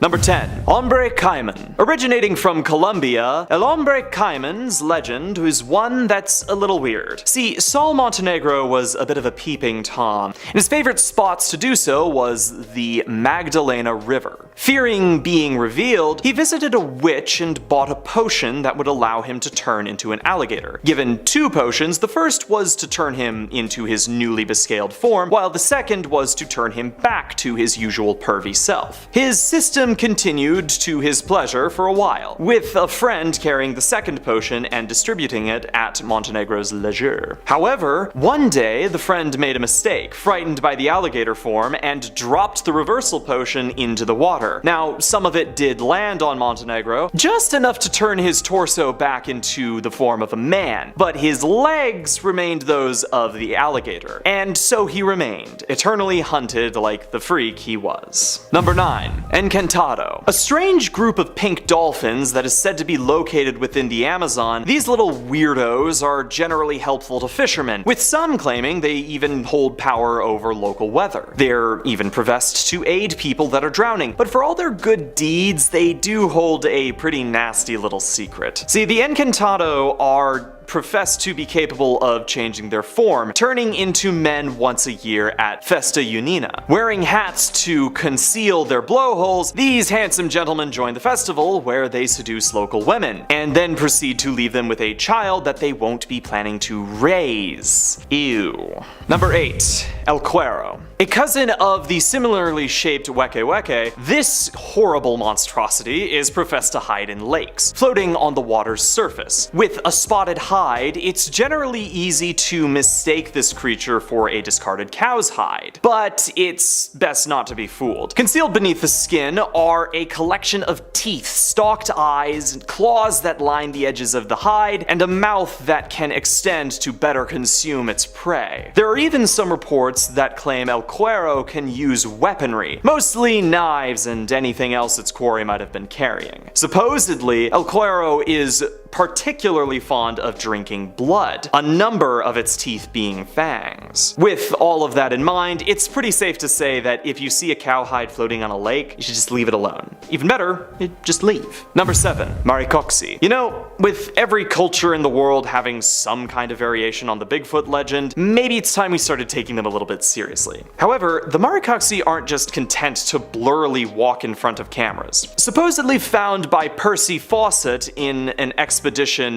Number 10. Hombre Caiman. Originating from Colombia, El Hombre Caiman's legend is one that's a little weird. See, Saul Montenegro was a bit of a peeping Tom, and his favorite spots to do so was the Magdalena River. Fearing being revealed, he visited a witch and bought a potion that would allow him to turn into an alligator. Given 2 potions, the first was to turn him into his newly bescaled form, while the second was to turn him back to his usual pervy self. His system continued to his pleasure for a while, with a friend carrying the second potion and distributing it at Montenegro's leisure. However, one day the friend made a mistake, frightened by the alligator form, and dropped the reversal potion into the water. Now, some of it did land on Montenegro, just enough to turn his torso back into the form of a man, but his legs remained those of the alligator, and so he remained, eternally hunted like the freak he was. Number 9. Encantado. A strange group of pink dolphins that is said to be located within the Amazon, these little weirdos are generally helpful to fishermen, with some claiming they even hold power over local weather. They're even professed to aid people that are drowning, but for all their good deeds, they do hold a pretty nasty little secret. See, the Encantado are profess to be capable of changing their form, turning into men once a year at Festa Junina. Wearing hats to conceal their blowholes, these handsome gentlemen join the festival where they seduce local women, and then proceed to leave them with a child that they won't be planning to raise. Ew. Number 8. El Cuero. A cousin of the similarly shaped Weke Weke, this horrible monstrosity is professed to hide in lakes, floating on the water's surface. With a spotted hide, it's generally easy to mistake this creature for a discarded cow's hide, but it's best not to be fooled. Concealed beneath the skin are a collection of teeth, stalked eyes, claws that line the edges of the hide, and a mouth that can extend to better consume its prey. There are even some reports that claim El Cuero can use weaponry, mostly knives and anything else its quarry might have been carrying. Supposedly, El Cuero is particularly fond of drinking blood, a number of its teeth being fangs. With all of that in mind, it's pretty safe to say that if you see a cowhide floating on a lake, you should just leave it alone. Even better, just leave. Number 7. Maricoxi. You know, with every culture in the world having some kind of variation on the Bigfoot legend, maybe it's time we started taking them a little bit seriously. However, the Maricoxi aren't just content to blurrily walk in front of cameras. Supposedly found by Percy Fawcett in an expedition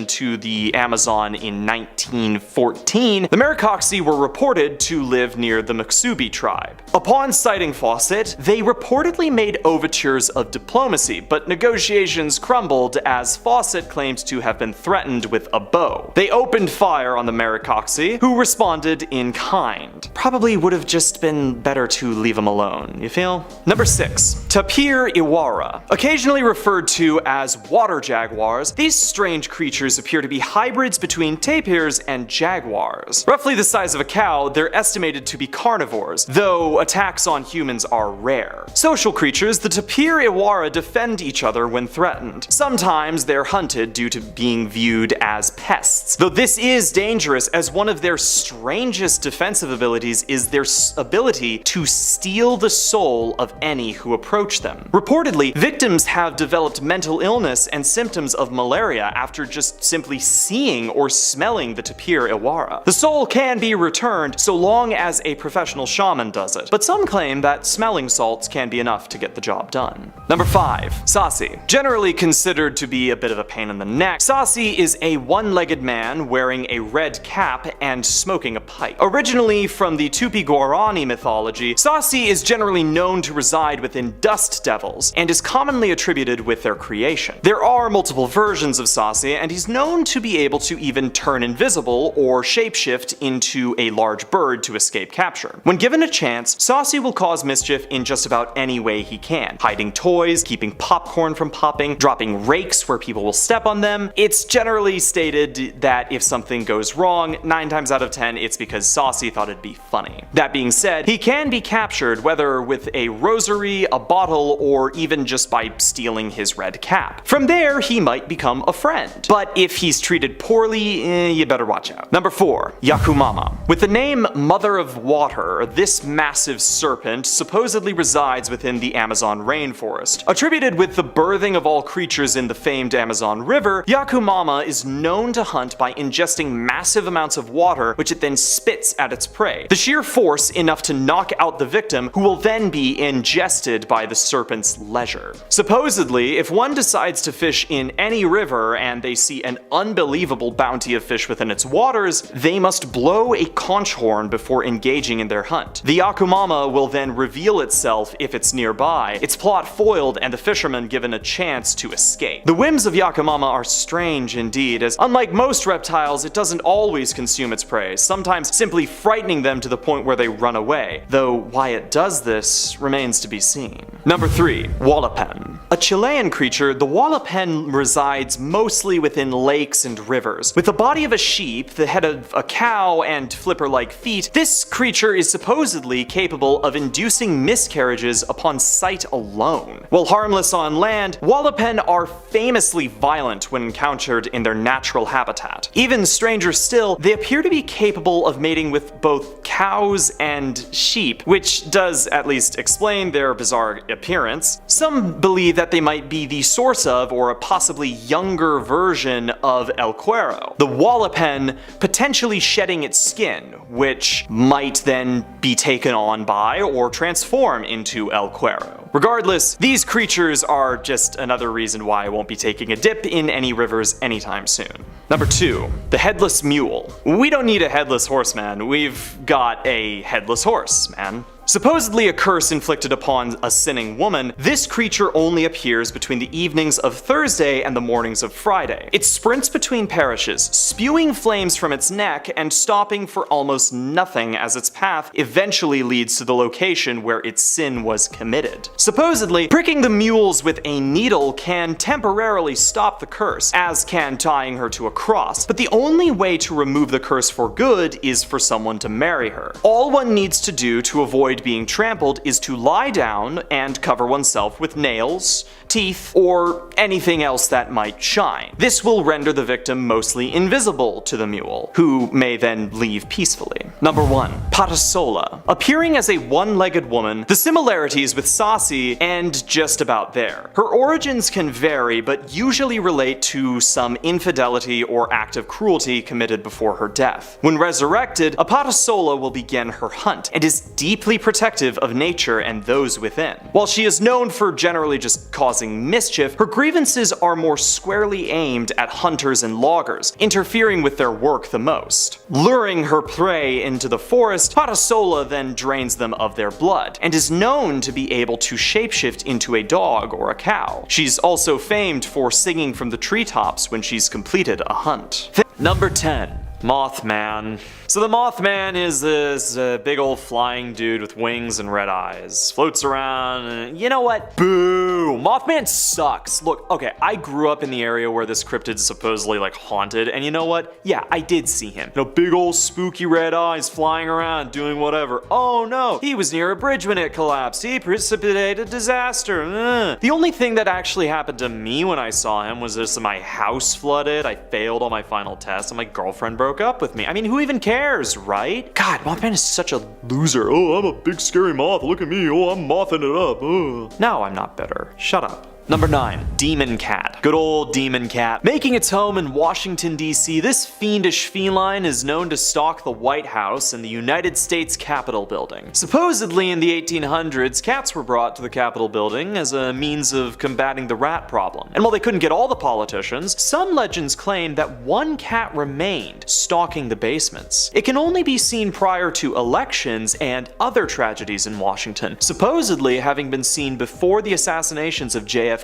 to the Amazon in 1914, the Maricoxi were reported to live near the Muksubi tribe. Upon sighting Fawcett, they reportedly made overtures of diplomacy, but negotiations crumbled as Fawcett claimed to have been threatened with a bow. They opened fire on the Maricoxi, who responded in kind. Probably would have just been better to leave them alone, you feel? Number 6. Tapir Iwara. Occasionally referred to as water jaguars, these strange creatures appear to be hybrids between tapirs and jaguars. Roughly the size of a cow, they're estimated to be carnivores, though attacks on humans are rare. Social creatures, the tapir Iwara defend each other when threatened. Sometimes they're hunted due to being viewed as pests, though this is dangerous as one of their strangest defensive abilities is their ability to steal the soul of any who approach them. Reportedly, victims have developed mental illness and symptoms of malaria after just simply seeing or smelling the tapir Iwara. The soul can be returned so long as a professional shaman does it, but some claim that smelling salts can be enough to get the job done. Number 5. Sasi. Generally considered to be a bit of a pain in the neck, Sasi is a one-legged man wearing a red cap and smoking a pipe. Originally from the Tupi-Guarani mythology, Sasi is generally known to reside within dust devils and is commonly attributed with their creation. There are multiple versions of Sasi, and he's known to be able to even turn invisible or shapeshift into a large bird to escape capture. When given a chance, Sasi will cause mischief in just about any way he can, hiding toys, keeping popcorn from popping, dropping rakes where people will step on them. It's generally stated that if something goes wrong, 9 times out of 10 it's because Sasi thought it'd be funny. That being said, he can be captured whether with a rosary, a bottle, or even just by stealing his red cap. From there, he might become a friend. friend. But if he's treated poorly, you better watch out. Number 4. Yakumama. With the name Mother of Water, this massive serpent supposedly resides within the Amazon rainforest. Attributed with the birthing of all creatures in the famed Amazon River, Yakumama is known to hunt by ingesting massive amounts of water, which it then spits at its prey. The sheer force enough to knock out the victim, who will then be ingested by the serpent's leisure. Supposedly, if one decides to fish in any river and they see an unbelievable bounty of fish within its waters, they must blow a conch horn before engaging in their hunt. The Yakumama will then reveal itself if it's nearby, its plot foiled and the fisherman given a chance to escape. The whims of Yakumama are strange indeed, as unlike most reptiles, it doesn't always consume its prey, sometimes simply frightening them to the point where they run away, though why it does this remains to be seen. Number 3. Wallapen. A Chilean creature, the wallapen resides mostly within lakes and rivers. With the body of a sheep, the head of a cow, and flipper-like feet, this creature is supposedly capable of inducing miscarriages upon sight alone. While harmless on land, wallapen are famously violent when encountered in their natural habitat. Even stranger still, they appear to be capable of mating with both cows and sheep, which does at least explain their bizarre appearance. Some believe that they might be the source of, or a possibly younger version of El Cuero, the wallapen potentially shedding its skin, which might then be taken on by or transform into El Cuero. Regardless, these creatures are just another reason why I won't be taking a dip in any rivers anytime soon. Number 2. The Headless Mule. We don't need a headless horse, man. We've got a headless horse, man. Supposedly a curse inflicted upon a sinning woman, this creature only appears between the evenings of Thursday and the mornings of Friday. It sprints between parishes, spewing flames from its neck and stopping for almost nothing as its path eventually leads to the location where its sin was committed. Supposedly, pricking the mules with a needle can temporarily stop the curse, as can tying her to a cross, but the only way to remove the curse for good is for someone to marry her. All one needs to do to avoid being trampled is to lie down and cover oneself with nails, teeth, or anything else that might shine. This will render the victim mostly invisible to the mule, who may then leave peacefully. Number 1. Patasola. Appearing as a one-legged woman, the similarities with Sasi end just about there. Her origins can vary, but usually relate to some infidelity or act of cruelty committed before her death. When resurrected, a Patasola will begin her hunt, and is deeply protective of nature and those within. While she is known for generally just causing mischief, her grievances are more squarely aimed at hunters and loggers, interfering with their work the most. Luring her prey into the forest, Patasola then drains them of their blood, and is known to be able to shapeshift into a dog or a cow. She's also famed for singing from the treetops when she's completed a hunt. Number 10. Mothman. So the Mothman is this big old flying dude with wings and red eyes. Floats around and you know what? Boo! Mothman sucks. Look, okay, I grew up in the area where this cryptid is supposedly like haunted, and you know what? Yeah, I did see him. You know, big old spooky red eyes flying around doing whatever. Oh no, he was near a bridge when it collapsed. He precipitated disaster. The only thing that actually happened to me when I saw him was just my house flooded, I failed on my final test, and my girlfriend broke up with me. I mean, who even cares, right? God, Mothman is such a loser. Oh, I'm a big scary moth. Look at me. Oh, I'm mothing it up. No, I'm not bitter. Shut up. Number 9. Demon Cat. Good old Demon Cat. Making its home in Washington, D.C., this fiendish feline is known to stalk the White House and the United States Capitol building. Supposedly in the 1800s, cats were brought to the Capitol building as a means of combating the rat problem. And while they couldn't get all the politicians, some legends claim that one cat remained, stalking the basements. It can only be seen prior to elections and other tragedies in Washington, supposedly having been seen before the assassinations of JFK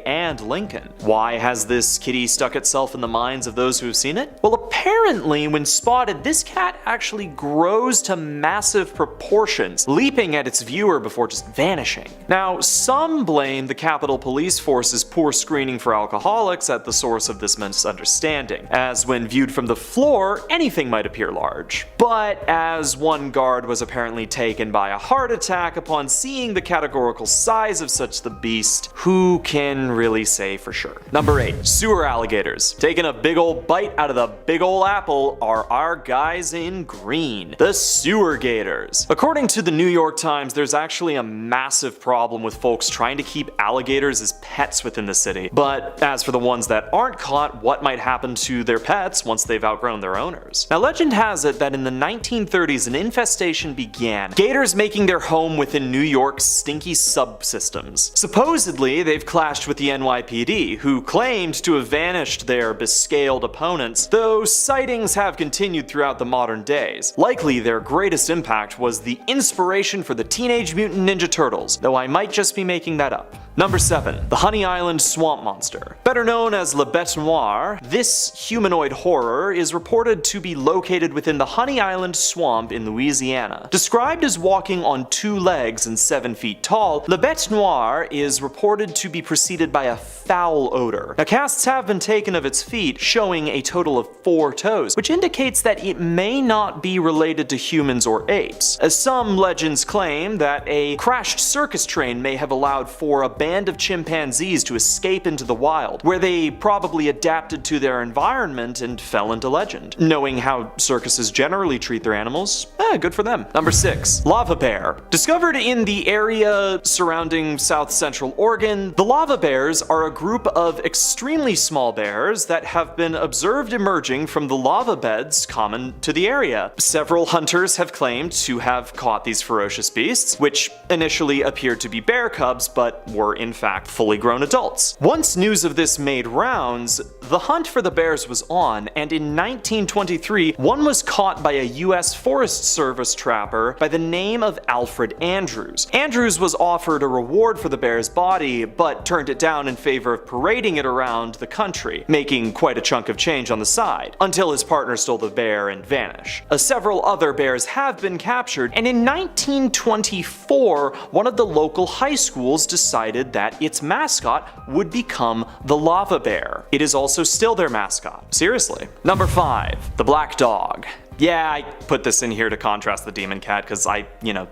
and Lincoln. Why has this kitty stuck itself in the minds of those who have seen it? Well, apparently when spotted, this cat actually grows to massive proportions, leaping at its viewer before just vanishing. Now, some blame the Capitol Police Force's poor screening for alcoholics at the source of this misunderstanding, as when viewed from the floor, anything might appear large. But as one guard was apparently taken by a heart attack upon seeing the categorical size of such the beast, who who can really say for sure. Number 8. Sewer alligators. Taking a big ol' bite out of the big ol' apple are our guys in green, the sewer gators. According to the New York Times, there's actually a massive problem with folks trying to keep alligators as pets within the city. But as for the ones that aren't caught, what might happen to their pets once they've outgrown their owners? Now, legend has it that in the 1930s an infestation began, gators making their home within New York's stinky subsystems. Supposedly, they've clashed with the NYPD, who claimed to have vanished their bescaled opponents, though sightings have continued throughout the modern days. Likely their greatest impact was the inspiration for the Teenage Mutant Ninja Turtles, though I might just be making that up. Number 7. The Honey Island Swamp Monster. Better known as Le Bête Noire, this humanoid horror is reported to be located within the Honey Island Swamp in Louisiana. Described as walking on 2 legs and 7 feet tall, Le Bête Noire is reported to be preceded by a foul odor. Now, casts have been taken of its feet, showing a total of 4 toes, which indicates that it may not be related to humans or apes, as some legends claim that a crashed circus train may have allowed for a band of chimpanzees to escape into the wild, where they probably adapted to their environment and fell into legend. Knowing how circuses generally treat their animals, good for them. Number 6. Lava bear. Discovered in the area surrounding South Central Oregon, the lava bears are a group of extremely small bears that have been observed emerging from the lava beds common to the area. Several hunters have claimed to have caught these ferocious beasts, which initially appeared to be bear cubs but were in fact fully grown adults. Once news of this made rounds, the hunt for the bears was on, and in 1923, one was caught by a US Forest Service trapper by the name of Alfred Andrews. Andrews was offered a reward for the bear's body, but turned it down in favor of parading it around the country, making quite a chunk of change on the side, until his partner stole the bear and vanished. Several other bears have been captured, and in 1924, one of the local high schools decided that its mascot would become the lava bear. It is also still their mascot. Seriously. Number 5. The black dog. Yeah, I put this in here to contrast the demon cat because I,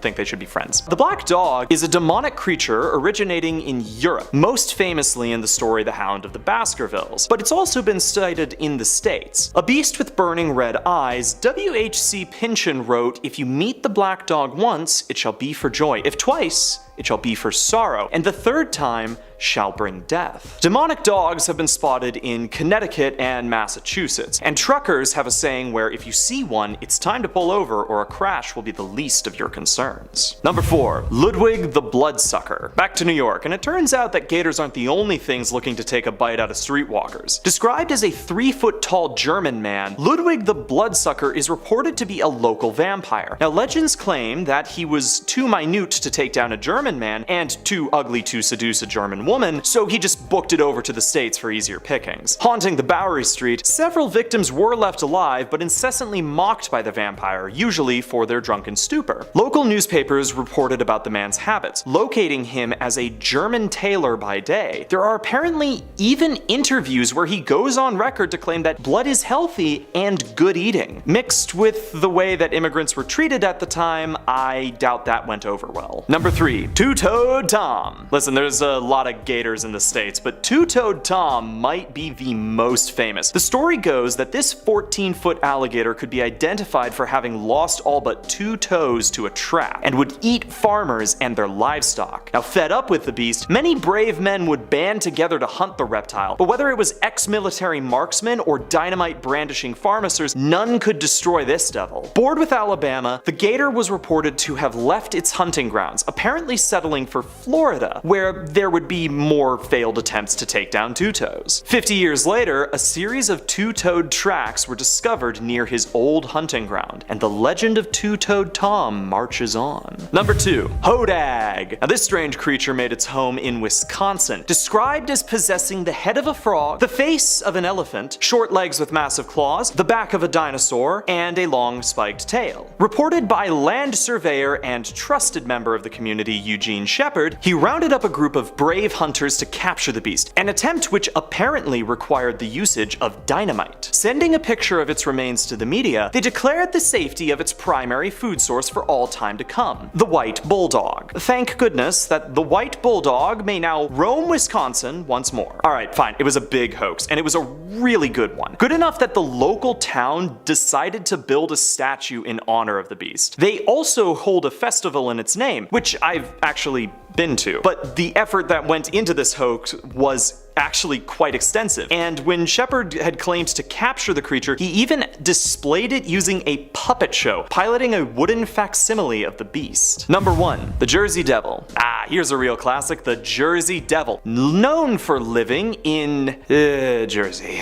think they should be friends. The black dog is a demonic creature originating in Europe, most famously in the story The Hound of the Baskervilles, but it's also been cited in the States. A beast with burning red eyes, W.H.C. Pynchon wrote, "If you meet the black dog once, it shall be for joy. If twice, it shall be for sorrow, and the third time shall bring death." Demonic dogs have been spotted in Connecticut and Massachusetts, and truckers have a saying where if you see one, it's time to pull over or a crash will be the least of your concerns. Number 4. Ludwig the Bloodsucker. Back to New York, and it turns out that gators aren't the only things looking to take a bite out of streetwalkers. Described as a 3-foot-tall German man, Ludwig the Bloodsucker is reported to be a local vampire. Now, legends claim that he was too minute to take down a German man and too ugly to seduce a German woman, so he just booked it over to the States for easier pickings. Haunting the Bowery Street, several victims were left alive but incessantly mocked by the vampire, usually for their drunken stupor. Local newspapers reported about the man's habits, locating him as a German tailor by day. There are apparently even interviews where he goes on record to claim that blood is healthy and good eating. Mixed with the way that immigrants were treated at the time, I doubt that went over well. Number 3. Two-Toed Tom. Listen, there's a lot of gators in the States, but Two-Toed Tom might be the most famous. The story goes that this 14-foot alligator could be identified for having lost all but 2 toes to a trap, and would eat farmers and their livestock. Now, fed up with the beast, many brave men would band together to hunt the reptile, but whether it was ex-military marksmen or dynamite-brandishing pharmacers, none could destroy this devil. Bored with Alabama, the gator was reported to have left its hunting grounds, apparently settling for Florida, where there would be more failed attempts to take down Two-Toes. 50 years later, a series of two-toed tracks were discovered near his old hunting ground, and the legend of Two-Toed Tom marches on. Number 2. Hodag. Now, this strange creature made its home in Wisconsin, described as possessing the head of a frog, the face of an elephant, short legs with massive claws, the back of a dinosaur, and a long spiked tail. Reported by land surveyor and trusted member of the community Eugene Shepard, he rounded up a group of brave hunters to capture the beast, an attempt which apparently required the usage of dynamite. Sending a picture of its remains to the media, they declared the safety of its primary food source for all time to come, the white bulldog. Thank goodness that the white bulldog may now roam Wisconsin once more. Alright, fine, it was a big hoax, and it was a really good one. Good enough that the local town decided to build a statue in honor of the beast. They also hold a festival in its name, which I've actually been to. But the effort that went into this hoax was actually quite extensive, and when Shepard had claimed to capture the creature, he even displayed it using a puppet show, piloting a wooden facsimile of the beast. Number 1. The Jersey Devil. Here's a real classic, the Jersey Devil, known for living in Jersey.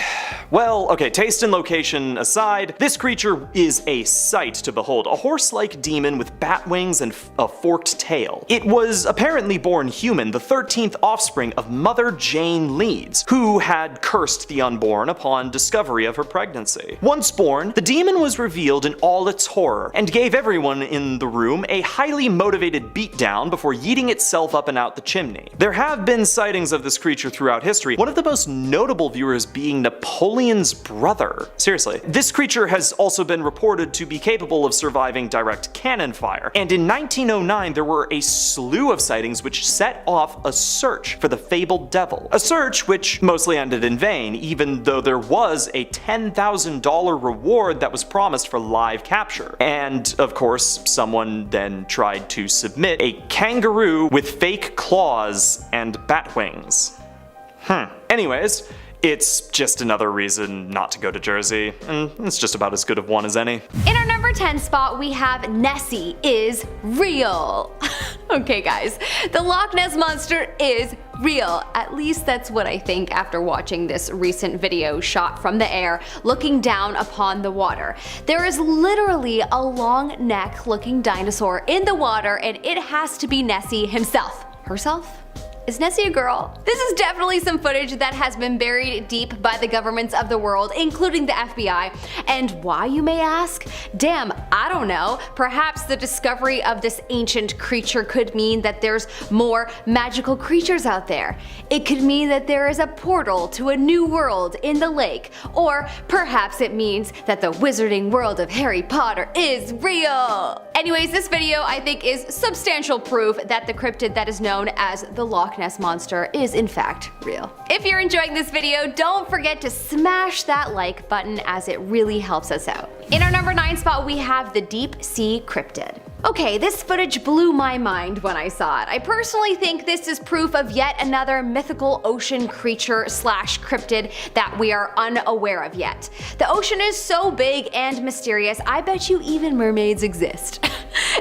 Well, okay, taste and location aside, this creature is a sight to behold, a horse-like demon with bat wings and a forked tail. It was apparently born human, the 13th offspring of Mother Jane Leeds, who had cursed the unborn upon discovery of her pregnancy. Once born, the demon was revealed in all its horror, and gave everyone in the room a highly motivated beatdown before yeeting itself up and out the chimney. There have been sightings of this creature throughout history, one of the most notable viewers being Napoleon's brother. Seriously. This creature has also been reported to be capable of surviving direct cannon fire, and in 1909 there were a slew of sightings which set off a search for the fabled devil. A search which mostly ended in vain, even though there was a $10,000 reward that was promised for live capture. And of course, someone then tried to submit a kangaroo with fake claws and bat wings. Anyways, it's just another reason not to go to Jersey, and it's just about as good of one as any. In our number 10 spot, we have Nessie is real. Okay guys, the Loch Ness Monster is real. At least that's what I think after watching this recent video shot from the air, looking down upon the water. There is literally a long neck looking dinosaur in the water, and it has to be Nessie himself. Herself? Is Nessie a girl? This is definitely some footage that has been buried deep by the governments of the world, including the FBI. And why, you may ask? Damn, I don't know. Perhaps the discovery of this ancient creature could mean that there's more magical creatures out there. It could mean that there is a portal to a new world in the lake. Or perhaps it means that the wizarding world of Harry Potter is real. Anyways, this video I think is substantial proof that the cryptid that is known as the Loch Ness Monster is in fact real. If you're enjoying this video, don't forget to smash that like button, as it really helps us out. In our number 9 spot, we have the Deep Sea Cryptid. Okay, this footage blew my mind when I saw it. I personally think this is proof of yet another mythical ocean creature slash cryptid that we are unaware of yet. The ocean is so big and mysterious, I bet you even mermaids exist.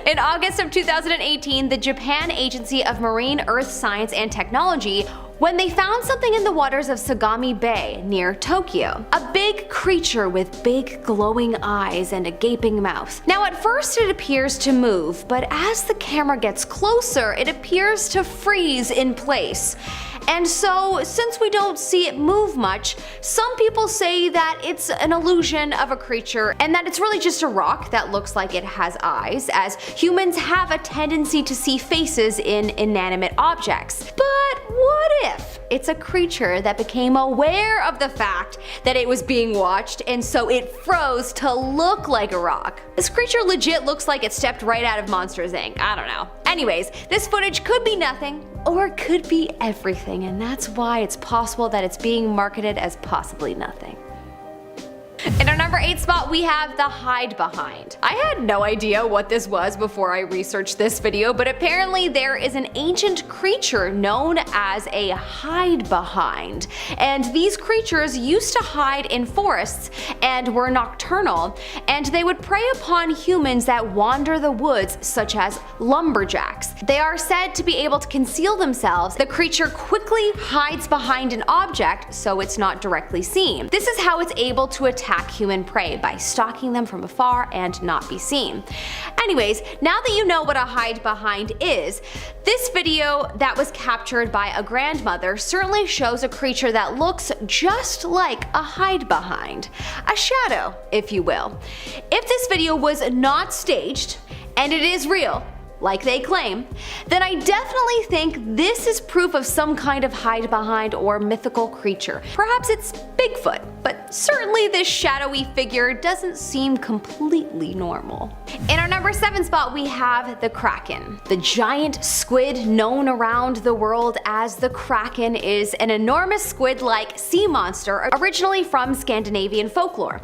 In August of 2018, the Japan Agency of Marine Earth Science and Technology, when they found something in the waters of Sagami Bay near Tokyo. A big creature with big glowing eyes and a gaping mouth. Now at first it appears to move, but as the camera gets closer, it appears to freeze in place. And so, since we don't see it move much, some people say that it's an illusion of a creature and that it's really just a rock that looks like it has eyes, as humans have a tendency to see faces in inanimate objects. But what if it's a creature that became aware of the fact that it was being watched, and so it froze to look like a rock? This creature legit looks like it stepped right out of Monsters, Inc. I don't know. Anyways, this footage could be nothing, or it could be everything, and that's why it's possible that it's being marketed as possibly nothing. In our number 8 spot, we have the Hide Behind. I had no idea what this was before I researched this video, but apparently there is an ancient creature known as a Hide Behind. And these creatures used to hide in forests and were nocturnal, and they would prey upon humans that wander the woods, such as lumberjacks. They are said to be able to conceal themselves. The creature quickly hides behind an object so it's not directly seen. This is how it's able to attack human prey, by stalking them from afar and not be seen. Anyways, now that you know what a hide behind is, this video that was captured by a grandmother certainly shows a creature that looks just like a hide behind. A shadow, if you will. If this video was not staged, and it is real, like they claim, then I definitely think this is proof of some kind of hide behind or mythical creature. Perhaps it's Bigfoot, but certainly this shadowy figure doesn't seem completely normal. In our number 7 spot we have the Kraken. The giant squid known around the world as the Kraken is an enormous squid-like sea monster originally from Scandinavian folklore.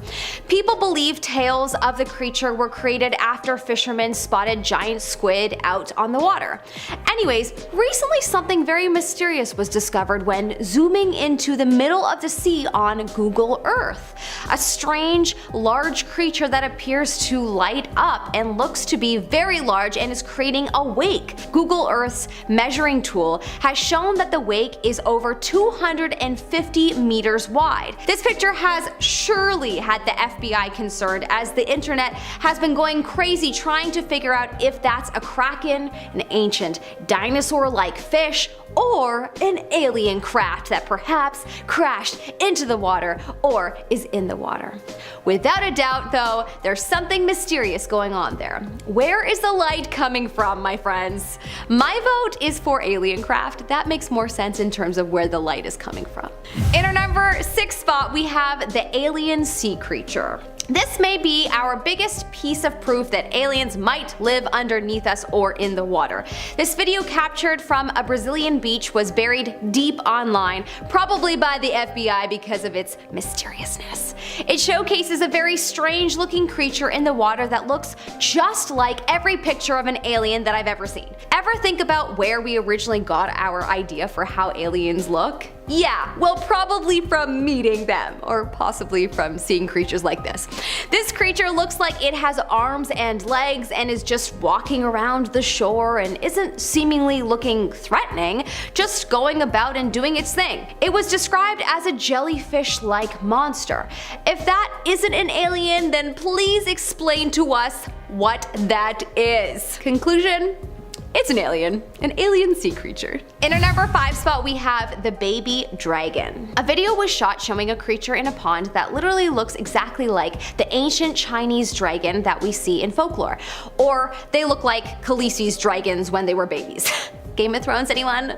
People believe tales of the creature were created after fishermen spotted giant squid out on the water. Anyways, recently something very mysterious was discovered when zooming into the middle of the sea on Google Earth. A strange, large creature that appears to light up and looks to be very large and is creating a wake. Google Earth's measuring tool has shown that the wake is over 250 meters wide. This picture has surely had the FBI concerned, as the internet has been going crazy trying to figure out if that's a kraken, an ancient dinosaur-like fish, or an alien craft that perhaps crashed into the water or is in the water. Without a doubt though, there's something mysterious going on there. Where is the light coming from, my friends? My vote is for alien craft. That makes more sense in terms of where the light is coming from. In our number 6 spot we have the alien sea creature. This may be our biggest piece of proof that aliens might live underneath us or in the water. This video captured from a Brazilian beach was buried deep online, probably by the FBI because of its mysteriousness. It showcases a very strange looking creature in the water that looks just like every picture of an alien that I've ever seen. Ever think about where we originally got our idea for how aliens look? Yeah, well, probably from meeting them, or possibly from seeing creatures like this. This creature looks like it has arms and legs and is just walking around the shore and isn't seemingly looking threatening, just going about and doing its thing. It was described as a jellyfish-like monster. If that isn't an alien, then please explain to us what that is. Conclusion? It's an alien sea creature. In our number 5 spot we have the baby dragon. A video was shot showing a creature in a pond that literally looks exactly like the ancient Chinese dragon that we see in folklore. Or they look like Khaleesi's dragons when they were babies. Game of Thrones, anyone?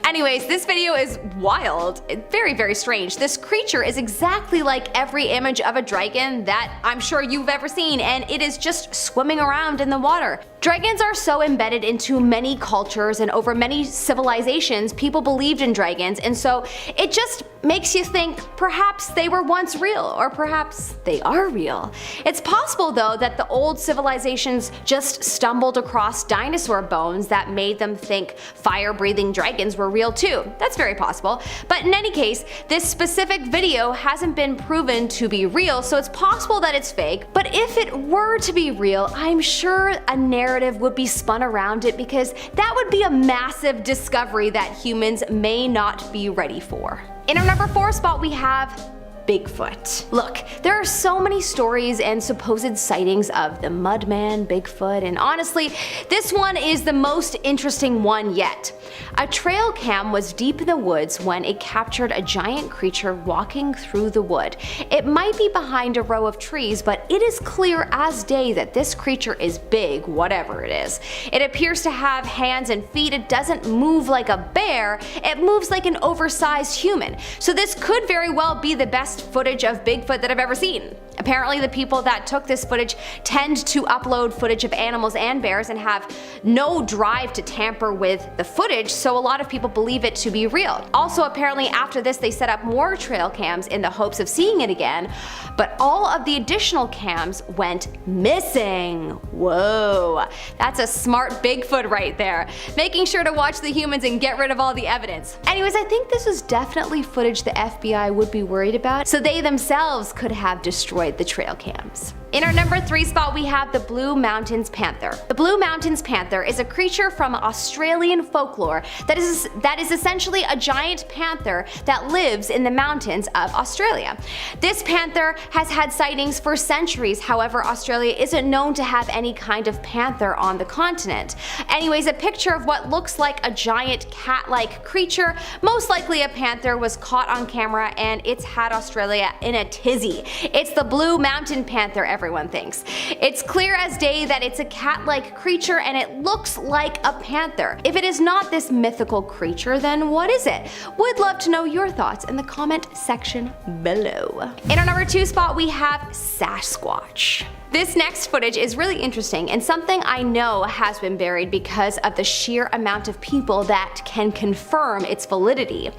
Anyways, this video is wild. Very, very strange. This creature is exactly like every image of a dragon that I'm sure you've ever seen, and it is just swimming around in the water. Dragons are so embedded into many cultures, and over many civilizations people believed in dragons, and so it just makes you think perhaps they were once real, or perhaps they are real. It's possible though that the old civilizations just stumbled across dinosaur bones that made them think fire-breathing dragons were real too. That's very possible. But in any case, this specific video hasn't been proven to be real, so it's possible that it's fake. But if it were to be real, I'm sure a narrative would be spun around it, because that would be a massive discovery that humans may not be ready for. In our number 4 spot we have Bigfoot. Look, there are so many stories and supposed sightings of the Mudman, Bigfoot, and honestly, this one is the most interesting one yet. A trail cam was deep in the woods when it captured a giant creature walking through the wood. It might be behind a row of trees, but it is clear as day that this creature is big, whatever it is. It appears to have hands and feet. It doesn't move like a bear, it moves like an oversized human. So this could very well be the best footage of Bigfoot that I've ever seen. Apparently the people that took this footage tend to upload footage of animals and bears and have no drive to tamper with the footage, so a lot of people believe it to be real. Also, apparently after this they set up more trail cams in the hopes of seeing it again, but all of the additional cams went missing. Whoa, that's a smart Bigfoot right there, making sure to watch the humans and get rid of all the evidence. Anyways, I think this is definitely footage the FBI would be worried about, so they themselves could have destroyed the trail cams. In our number 3 spot we have the Blue Mountains Panther. The Blue Mountains Panther is a creature from Australian folklore that is essentially a giant panther that lives in the mountains of Australia. This panther has had sightings for centuries, however Australia isn't known to have any kind of panther on the continent. Anyways, a picture of what looks like a giant cat-like creature, most likely a panther, was caught on camera and it's had Australia in a tizzy. It's the blue mountain panther, everyone thinks. It's clear as day that it's a cat-like creature and it looks like a panther. If it is not this mythical creature, then what is it? Would love to know your thoughts in the comment section below. In our number 2 spot, we have Sasquatch. This next footage is really interesting and something I know has been buried because of the sheer amount of people that can confirm its validity.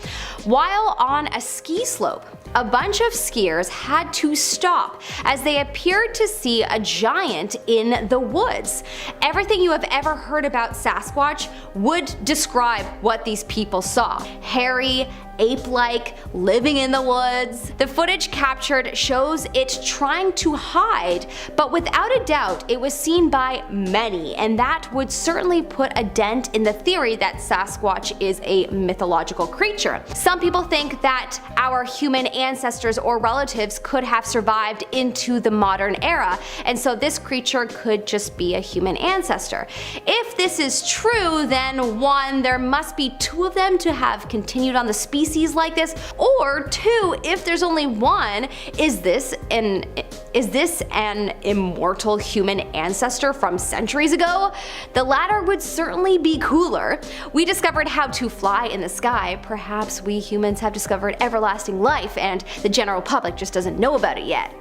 While on a ski slope, a bunch of skiers had to stop as they appeared to see a giant in the woods. Everything you have ever heard about Sasquatch would describe what these people saw. Hairy, ape-like, living in the woods. The footage captured shows it trying to hide, but without a doubt it was seen by many, and that would certainly put a dent in the theory that Sasquatch is a mythological creature. Some people think that our human ancestors or relatives could have survived into the modern era, and so this creature could just be a human ancestor. If this is true, then 1, there must be 2 of them to have continued on the species like this, or 2, if there's only 1, is this an immortal human ancestor from centuries ago? The latter would certainly be cooler. We discovered how to fly in the sky. Perhaps we humans have discovered everlasting life and the general public just doesn't know about it yet.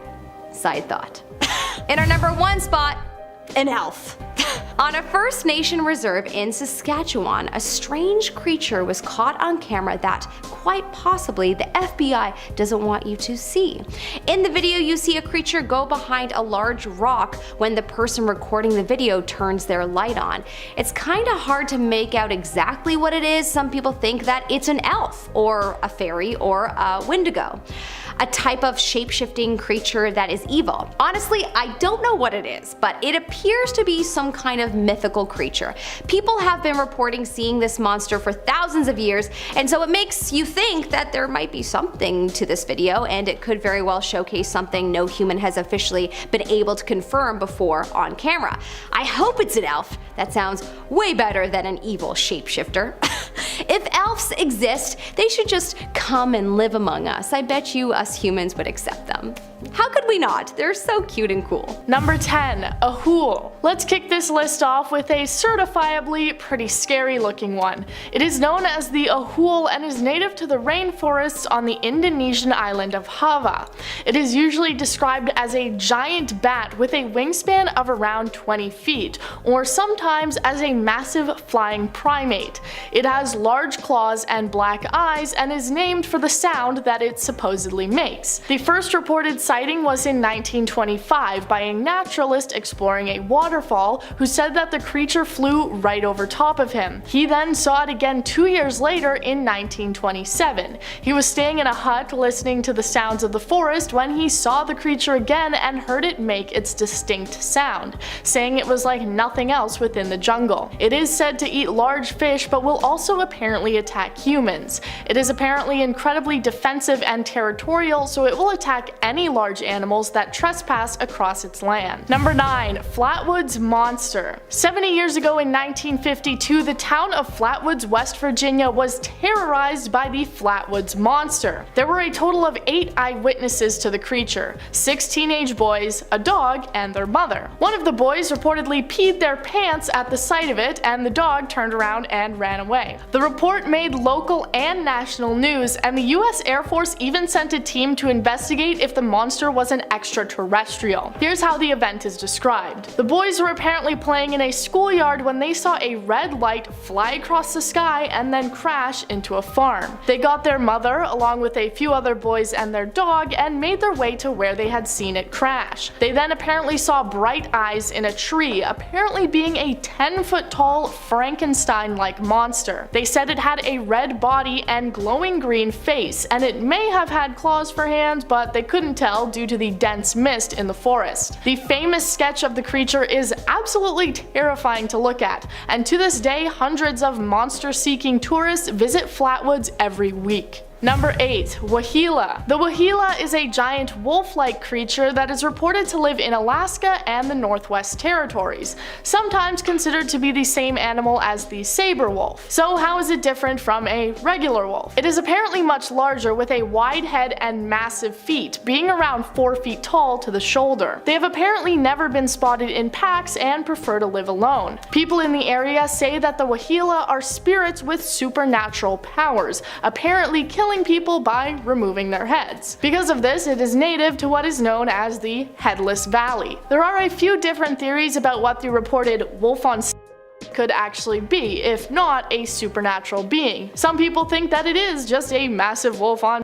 Side thought. In our number 1 spot, an elf. On a First Nation reserve in Saskatchewan, a strange creature was caught on camera that, quite possibly, the FBI doesn't want you to see. In the video, you see a creature go behind a large rock when the person recording the video turns their light on. It's kinda hard to make out exactly what it is. Some people think that it's an elf, or a fairy, or a wendigo. A type of shape-shifting creature that is evil. Honestly, I don't know what it is, but it appears to be some kind of mythical creature. People have been reporting seeing this monster for thousands of years, and so it makes you think that there might be something to this video, and it could very well showcase something no human has officially been able to confirm before on camera. I hope it's an elf. That sounds way better than an evil shapeshifter. If elves exist, they should just come and live among us. I bet you us humans would accept them. How could we not? They're so cute and cool. Number 10, a hool. Let's kick this list off with a certifiably pretty scary looking one. It is known as the ahool and is native to the rainforests on the Indonesian island of Java. It is usually described as a giant bat with a wingspan of around 20 feet, or sometimes as a massive flying primate. It has large claws and black eyes and is named for the sound that it supposedly makes. The first reported sighting was in 1925 by a naturalist exploring a waterfall who said that the creature flew right over top of him. He then saw it again 2 years later in 1927. He was staying in a hut listening to the sounds of the forest when he saw the creature again and heard it make its distinct sound, saying it was like nothing else within the jungle. It is said to eat large fish but will also apparently attack humans. It is apparently incredibly defensive and territorial, so it will attack any large animals that trespass across its land. Number 9. Flatwoods Monster. 70 years ago in 1952, the town of Flatwoods, West Virginia was terrorized by the Flatwoods Monster. There were a total of 8 eyewitnesses to the creature, 6 teenage boys, a dog, and their mother. One of the boys reportedly peed their pants at the sight of it, and the dog turned around and ran away. The report made local and national news, and the US Air Force even sent a team to investigate if the monster was an extraterrestrial. Here's how the event is described. The boys were apparently playing in a schoolyard when they saw a red light fly across the sky and then crash into a farm. They got their mother, along with a few other boys and their dog, and made their way to where they had seen it crash. They then apparently saw bright eyes in a tree, apparently being a 10-foot tall Frankenstein-like monster. They said it had a red body and glowing green face, and it may have had claws for hands, but they couldn't tell due to the dense mist in the forest. The famous sketch of the creature is absolutely terrifying to look at, and to this day hundreds of monster-seeking tourists visit Flatwoods every week. Number 8. Wahila. The Wahila is a giant wolf-like creature that is reported to live in Alaska and the Northwest Territories, sometimes considered to be the same animal as the saber wolf. So how is it different from a regular wolf? It is apparently much larger, with a wide head and massive feet, being around 4 feet tall to the shoulder. They have apparently never been spotted in packs and prefer to live alone. People in the area say that the Wahila are spirits with supernatural powers, apparently killing people by removing their heads. Because of this, it is native to what is known as the Headless Valley. There are a few different theories about what the reported wolf on could actually be, if not a supernatural being. Some people think that it is just a massive wolf on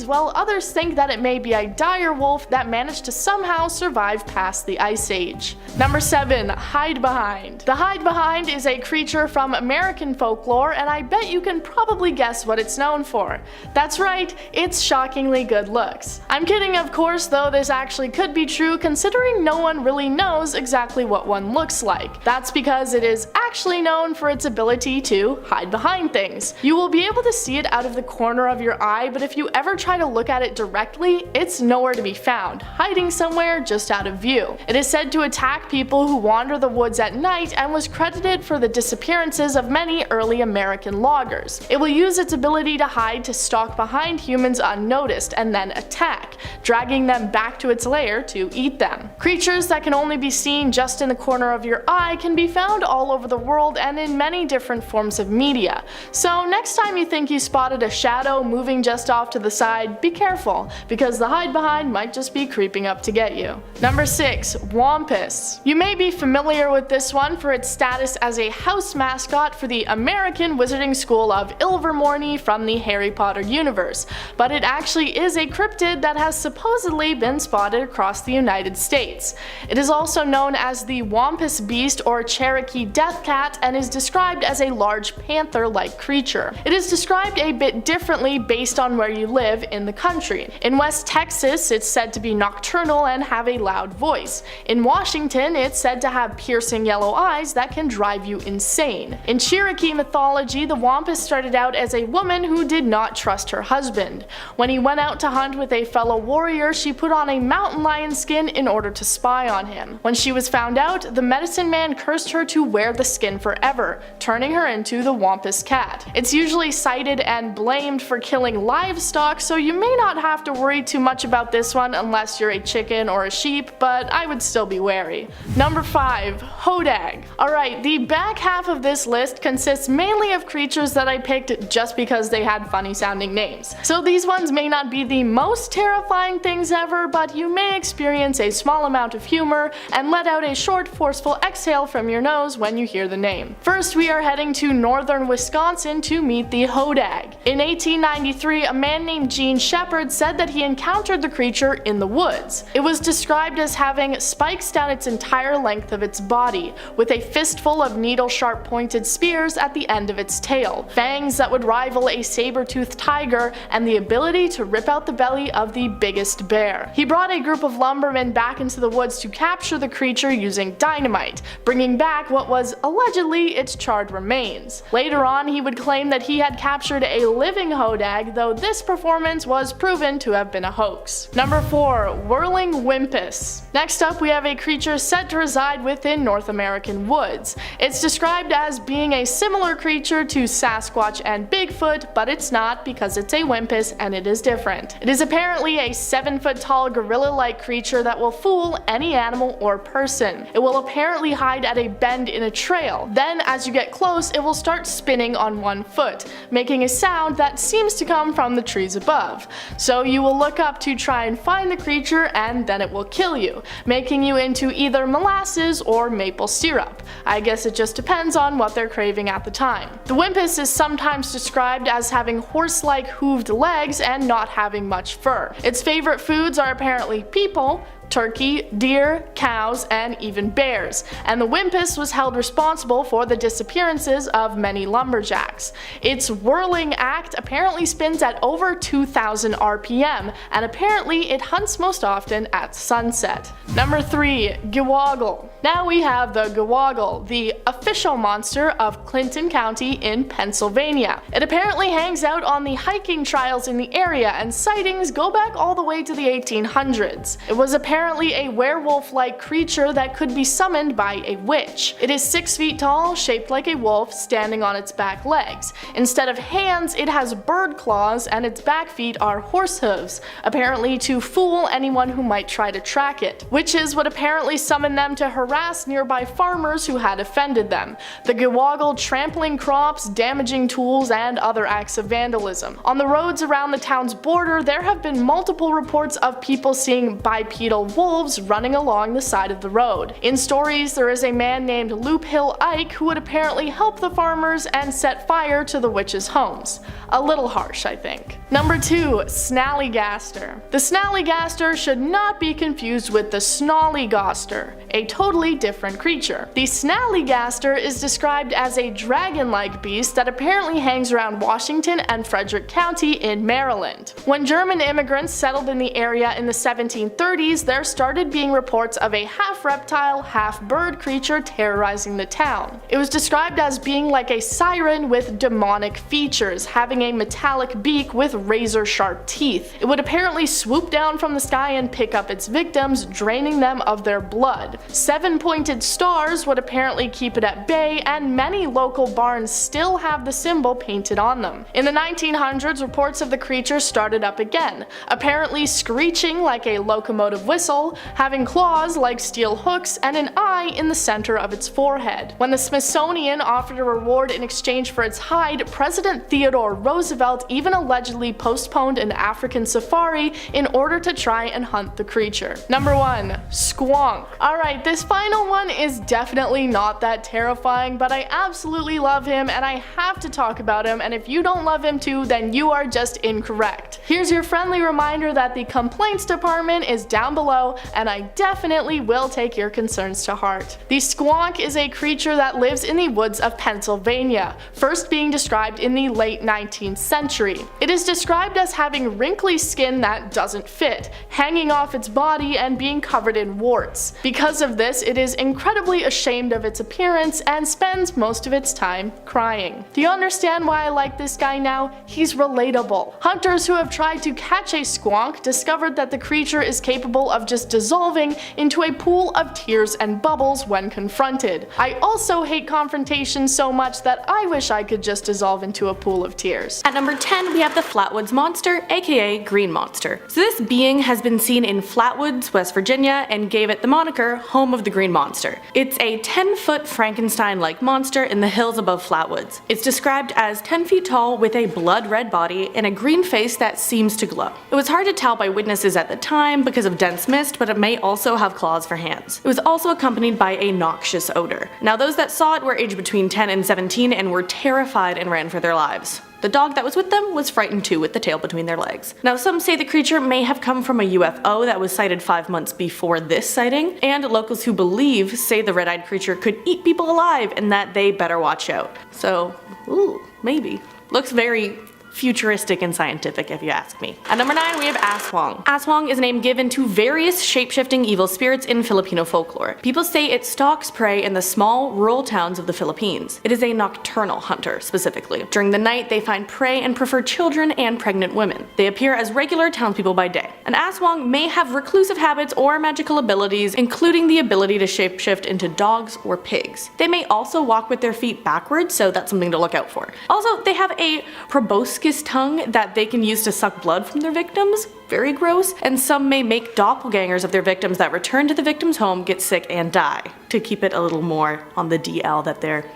while others think that it may be a dire wolf that managed to somehow survive past the Ice Age. Number 7. Hide Behind. The Hide Behind is a creature from American folklore, and I bet you can probably guess what it's known for. That's right, it's shockingly good looks. I'm kidding, of course, though this actually could be true considering no one really knows exactly what one looks like. That's because it is actually known for its ability to hide behind things. You will be able to see it out of the corner of your eye, but if you ever try to look at it directly, it's nowhere to be found, hiding somewhere just out of view. It is said to attack people who wander the woods at night and was credited for the disappearances of many early American loggers. It will use its ability to hide to stalk behind humans unnoticed and then attack, dragging them back to its lair to eat them. Creatures that can only be seen just in the corner of your eye can be found all over the world and in many different forms of media. So next time you think you spotted a shadow moving just off to the side, be careful, because the hide behind might just be creeping up to get you. Number 6. Wampus. You may be familiar with this one for its status as a house mascot for the American Wizarding School of Ilvermorny from the Harry Potter universe, but it actually is a cryptid that has supposedly been spotted across the United States. It is also known as the Wampus Beast or Cherokee Death Cat and is described as a large panther-like creature. It is described a bit differently based on where you live in the country. In West Texas, it's said to be nocturnal and have a loud voice. In Washington, it's said to have piercing yellow eyes that can drive you insane. In Cherokee mythology, the Wampus started out as a woman who did not trust her husband. When he went out to hunt with a fellow warrior, she put on a mountain lion skin in order to spy on him. When she was found out, the medicine man cursed her to wear the skin forever, turning her into the Wampus cat. It's usually cited and blamed for killing livestock, so you may not have to worry too much about this one unless you're a chicken or a sheep, but I would still be wary. Number 5. Hodag. Alright, the back half of this list consists mainly of creatures that I picked just because they had funny sounding names. So these ones may not be the most terrifying things ever, but you may experience a small amount of humor and let out a short, forceful exhale from your nose when you hear the name. First, we are heading to northern Wisconsin to meet the Hodag. In 1893, a man named Gene Shepard said that he encountered the creature in the woods. It was described as having spikes down its entire length of its body, with a fistful of needle-sharp pointed spears at the end of its tail, fangs that would rival a saber-toothed tiger, and the ability to rip out the belly of the biggest bear. He brought a group of lumbermen back into the woods to capture the creature using dynamite, bringing back what was allegedly its charred remains. Later on, he would claim that he had captured a living Hodag, though this performance was proven to have been a hoax. Number 4. Whirling Wimpus. Next up, we have a creature said to reside within North American woods. It's described as being a similar creature to Sasquatch and Bigfoot, but it's not because it's a Wimpus and it is different. It is apparently a 7-foot-tall gorilla-like creature that will fool any animal or person. It will apparently hide at a bend in a trail. Then, as you get close, it will start spinning on one foot, making a sound that seems to come from the trees above. So you will look up to try and find the creature, and then it will kill you, making you into either molasses or maple syrup. I guess it just depends on what they're craving at the time. The Wimpus is sometimes described as having horse-like hooved legs and not having much fur. Its favorite foods are apparently people, turkey, deer, cows, and even bears, and the Wimpus was held responsible for the disappearances of many lumberjacks. Its whirling act apparently spins at over 2,000 RPM, and apparently it hunts most often at sunset. Number 3. Gewoggle. Now we have the Gewoggle, the official monster of Clinton County in Pennsylvania. It apparently hangs out on the hiking trails in the area, and sightings go back all the way to the 1800s. It was apparently a werewolf-like creature that could be summoned by a witch. It is 6 feet tall, shaped like a wolf, standing on its back legs. Instead of hands, it has bird claws, and its back feet are horse hooves, apparently to fool anyone who might try to track it. Witches would apparently summon them to harass nearby farmers who had offended them. The Gewoggle trampling crops, damaging tools, and other acts of vandalism. On the roads around the town's border, there have been multiple reports of people seeing bipedal wolves running along the side of the road. In stories, there is a man named Loop Hill Ike who would apparently help the farmers and set fire to the witches' homes. A little harsh, I think. Number 2. Snallygaster. The Snallygaster should not be confused with the Snollygoster, a totally different creature. The Snallygaster is described as a dragon-like beast that apparently hangs around Washington and Frederick County in Maryland. When German immigrants settled in the area in the 1730s, there started being reports of a half-reptile, half-bird creature terrorizing the town. It was described as being like a siren with demonic features, having a metallic beak with razor-sharp teeth. It would apparently swoop down from the sky and pick up its victims, draining them of their blood. 7-pointed stars would apparently keep it at bay, and many local barns still have the symbol painted on them. In the 1900s, reports of the creature started up again, apparently screeching like a locomotive whistle, having claws like steel hooks, and an eye in the center of its forehead. When the Smithsonian offered a reward in exchange for its hide, President Theodore Roosevelt even allegedly postponed an African safari in order to try and hunt the creature. Number 1. Squonk. Alright, this final one is definitely not that terrifying, but I absolutely love him and I have to talk about him, and if you don't love him too, then you are just incorrect. Here's your friendly reminder that the complaints department is down below, and I definitely will take your concerns to heart. The Squonk is a creature that lives in the woods of Pennsylvania, first being described in the late 19th century. It is described as having wrinkly skin that doesn't fit, hanging off its body and being covered in warts. Because of this, it is incredibly ashamed of its appearance and spends most of its time crying. Do you understand why I like this guy now? He's relatable. Hunters who have tried to catch a Squonk discovered that the creature is capable of just dissolving into a pool of tears and bubbles when confronted. I also hate confrontation so much that I wish I could just dissolve into a pool of tears. At number 10, we have the Flatwoods Monster, aka Green Monster. So this being has been seen in Flatwoods, West Virginia, and gave it the moniker Home of the Green Monster. It's a 10-foot Frankenstein-like monster in the hills above Flatwoods. It's described as 10 feet tall with a blood-red body and a green face that seems to glow. It was hard to tell by witnesses at the time because of dense mist, but it may also have claws for hands. It was also accompanied by a noxious odor. Now those that saw it were aged between 10 and 17 and were terrified and ran for their lives. The dog that was with them was frightened too, with the tail between their legs. Now some say the creature may have come from a UFO that was sighted 5 months before this sighting, and locals who believe say the red-eyed creature could eat people alive and that they better watch out. So, ooh, maybe. Looks very futuristic and scientific if you ask me. At number 9, we have Aswang. Aswang is a name given to various shape-shifting evil spirits in Filipino folklore. People say it stalks prey in the small, rural towns of the Philippines. It is a nocturnal hunter, specifically. During the night, they find prey and prefer children and pregnant women. They appear as regular townspeople by day. An Aswang may have reclusive habits or magical abilities, including the ability to shapeshift into dogs or pigs. They may also walk with their feet backwards, so that's something to look out for. Also, they have a proboscis tongue that they can use to suck blood from their victims. Very gross. And some may make doppelgangers of their victims that return to the victim's home, get sick, and die, to keep it a little more on the DL that they're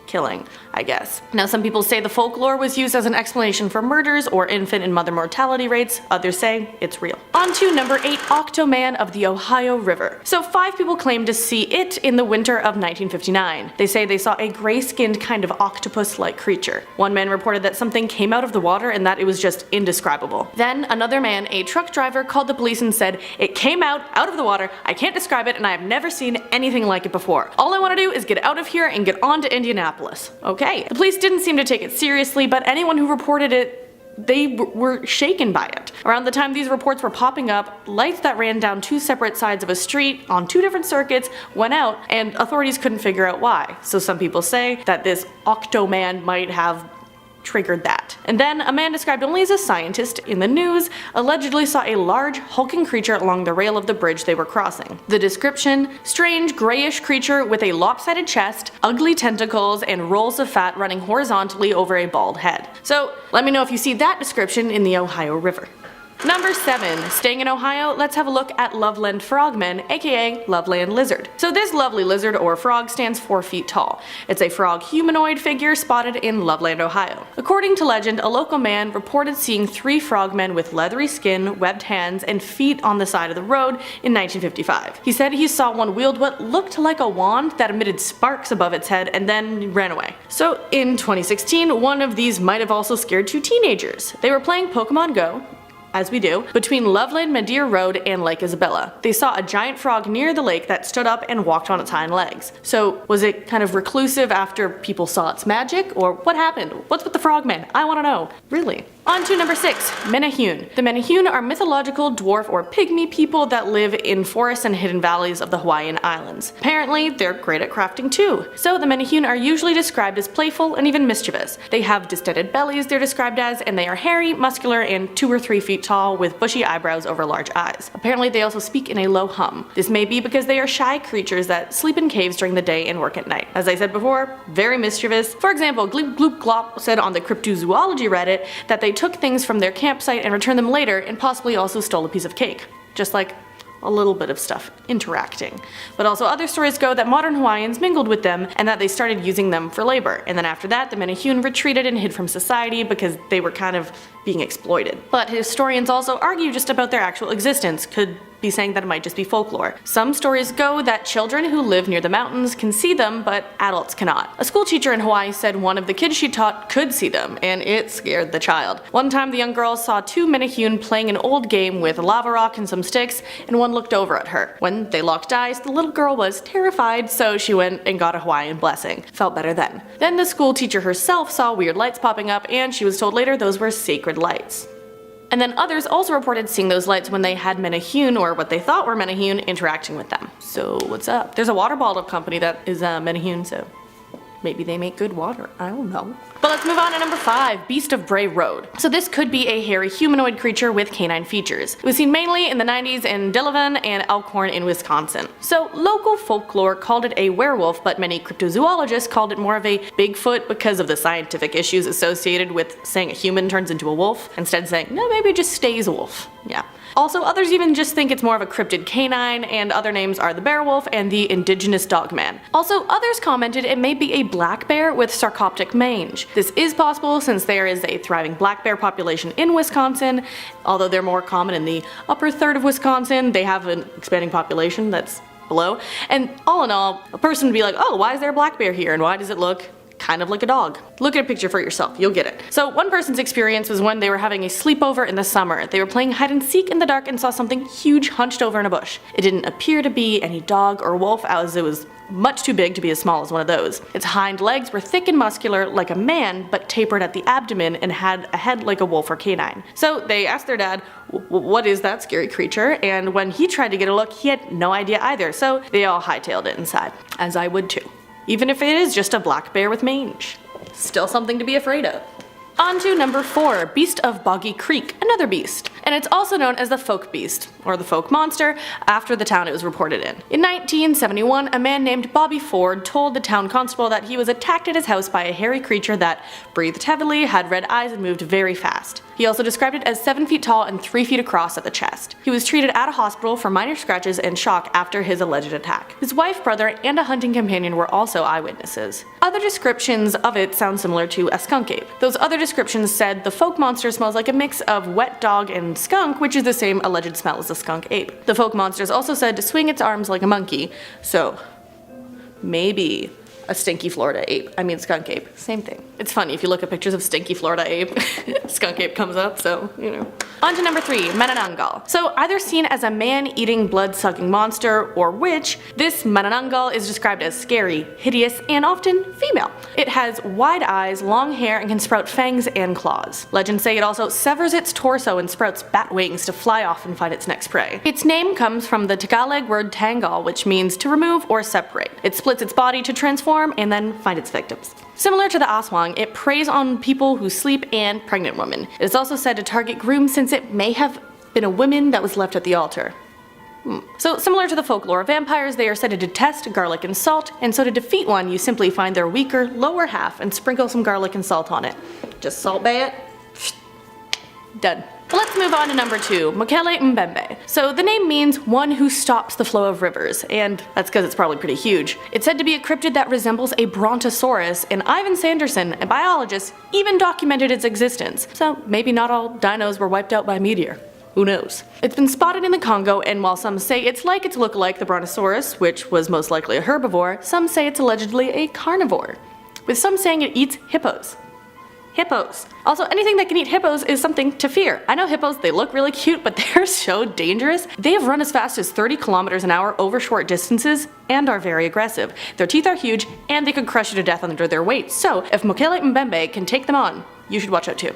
killing, I guess. Now some people say the folklore was used as an explanation for murders or infant and mother mortality rates, others say it's real. On to number 8, Octoman of the Ohio River. So 5 people claimed to see it in the winter of 1959. They say they saw a gray-skinned kind of octopus-like creature. One man reported that something came out of the water and that it was just indescribable. Then another man, a truck driver, called the police and said, "It came out of the water, I can't describe it, and I have never seen anything like it before. All I want to do is get out of here and get on to Indianapolis." Okay. The police didn't seem to take it seriously, but anyone who reported it, they were shaken by it. Around the time these reports were popping up, lights that ran down 2 separate sides of a street on 2 different circuits went out, and authorities couldn't figure out why. So some people say that this Octoman might have triggered that. And then a man described only as a scientist in the news allegedly saw a large hulking creature along the rail of the bridge they were crossing. The description: strange grayish creature with a lopsided chest, ugly tentacles, and rolls of fat running horizontally over a bald head. So let me know if you see that description in the Ohio River. Number 7. Staying in Ohio, let's have a look at Loveland frogmen, aka Loveland lizard. So this lovely lizard or frog stands 4 feet tall. It's a frog humanoid figure spotted in Loveland, Ohio. According to legend, a local man reported seeing 3 frogmen with leathery skin, webbed hands, and feet on the side of the road in 1955. He said he saw one wield what looked like a wand that emitted sparks above its head and then ran away. So in 2016, one of these might have also scared 2 teenagers. They were playing Pokemon Go, as we do, between Loveland Madeira Road and Lake Isabella. They saw a giant frog near the lake that stood up and walked on its hind legs. So was it kind of reclusive after people saw its magic, or what happened? What's with the frogmen? I want to know. Really. On to number 6, Menehune. The Menehune are mythological dwarf or pygmy people that live in forests and hidden valleys of the Hawaiian Islands. Apparently, they're great at crafting too. So the Menehune are usually described as playful and even mischievous. They have distended bellies, they're described as, and they are hairy, muscular, and 2 or 3 feet tall with bushy eyebrows over large eyes. Apparently they also speak in a low hum. This may be because they are shy creatures that sleep in caves during the day and work at night. As I said before, very mischievous. For example, Gloop Gloop Glop said on the Cryptozoology Reddit that they took things from their campsite and returned them later and possibly also stole a piece of cake. Just like a little bit of stuff interacting. But also other stories go that modern Hawaiians mingled with them and that they started using them for labor. And then after that, the Menehune retreated and hid from society because they were kind of being exploited. But historians also argue just about their actual existence, could be saying that it might just be folklore. Some stories go that children who live near the mountains can see them, but adults cannot. A school teacher in Hawaii said one of the kids she taught could see them, and it scared the child. One time the young girl saw 2 Menehune playing an old game with a lava rock and some sticks, and one looked over at her. When they locked eyes, the little girl was terrified, so she went and got a Hawaiian blessing. Felt better then. Then the school teacher herself saw weird lights popping up, and she was told later those were sacred lights. And then others also reported seeing those lights when they had Menehune, or what they thought were Menehune, interacting with them. So what's up? There's a water bottle company that is Menehune, so maybe they make good water. I don't know. But let's move on to number 5, Beast of Bray Road. So this could be a hairy humanoid creature with canine features. It was seen mainly in the 90s in Delavan and Elkhorn in Wisconsin. So local folklore called it a werewolf, but many cryptozoologists called it more of a Bigfoot because of the scientific issues associated with saying a human turns into a wolf, instead saying, no, maybe it just stays a wolf. Yeah. Also, others even just think it's more of a cryptid canine, and other names are the bear wolf and the indigenous dogman. Also, others commented it may be a black bear with sarcoptic mange. This is possible since there is a thriving black bear population in Wisconsin. Although they're more common in the upper third of Wisconsin, they have an expanding population that's below. And all in all, a person would be like, oh, why is there a black bear here and why does it look kind of like a dog? Look at a picture for yourself, you'll get it. So one person's experience was when they were having a sleepover in the summer. They were playing hide and seek in the dark and saw something huge hunched over in a bush. It didn't appear to be any dog or wolf, as it was much too big to be as small as one of those. Its hind legs were thick and muscular like a man, but tapered at the abdomen and had a head like a wolf or canine. So they asked their dad, what is that scary creature? And when he tried to get a look, he had no idea either, so they all hightailed it inside. As I would too. Even if it is just a black bear with mange. Still something to be afraid of. On to number 4, Beast of Boggy Creek, another beast. And it's also known as the folk beast, or the folk monster, after the town it was reported in. In 1971, a man named Bobby Ford told the town constable that he was attacked at his house by a hairy creature that breathed heavily, had red eyes, and moved very fast. He also described it as 7 feet tall and 3 feet across at the chest. He was treated at a hospital for minor scratches and shock after his alleged attack. His wife, brother, and a hunting companion were also eyewitnesses. Other descriptions of it sound similar to a skunk ape. Those other descriptions said the folk monster smells like a mix of wet dog and skunk, which is the same alleged smell as a skunk ape. The folk monsters also said to swing its arms like a monkey, so maybe a stinky Florida ape. I mean skunk ape. Same thing. It's funny, if you look at pictures of stinky Florida ape, skunk ape comes up, so, you know. On to number 3, Manananggal. So either seen as a man-eating, blood-sucking monster or witch, this Manananggal is described as scary, hideous, and often female. It has wide eyes, long hair, and can sprout fangs and claws. Legends say it also severs its torso and sprouts bat wings to fly off and find its next prey. Its name comes from the Tagalog word tanggal, which means to remove or separate. It splits its body to transform and then find its victims. Similar to the aswang, it preys on people who sleep and pregnant women. It is also said to target grooms since it may have been a woman that was left at the altar. So similar to the folklore of vampires, they are said to detest garlic and salt, and so to defeat one you simply find their weaker lower half and sprinkle some garlic and salt on it. Just salt bay it. Done. Let's move on to number 2, Mokele Mbembe. So the name means one who stops the flow of rivers, and that's because it's probably pretty huge. It's said to be a cryptid that resembles a brontosaurus, and Ivan Sanderson, a biologist, even documented its existence. So maybe not all dinos were wiped out by a meteor. Who knows? It's been spotted in the Congo, and while some say it's like its look-alike the brontosaurus, which was most likely a herbivore, some say it's allegedly a carnivore, with some saying it eats hippos. Hippos. Also, anything that can eat hippos is something to fear. I know hippos, they look really cute, but they're so dangerous. They have run as fast as 30 kilometers an hour over short distances and are very aggressive. Their teeth are huge, and they could crush you to death under their weight. So, if Mokele Mbembe can take them on, you should watch out too.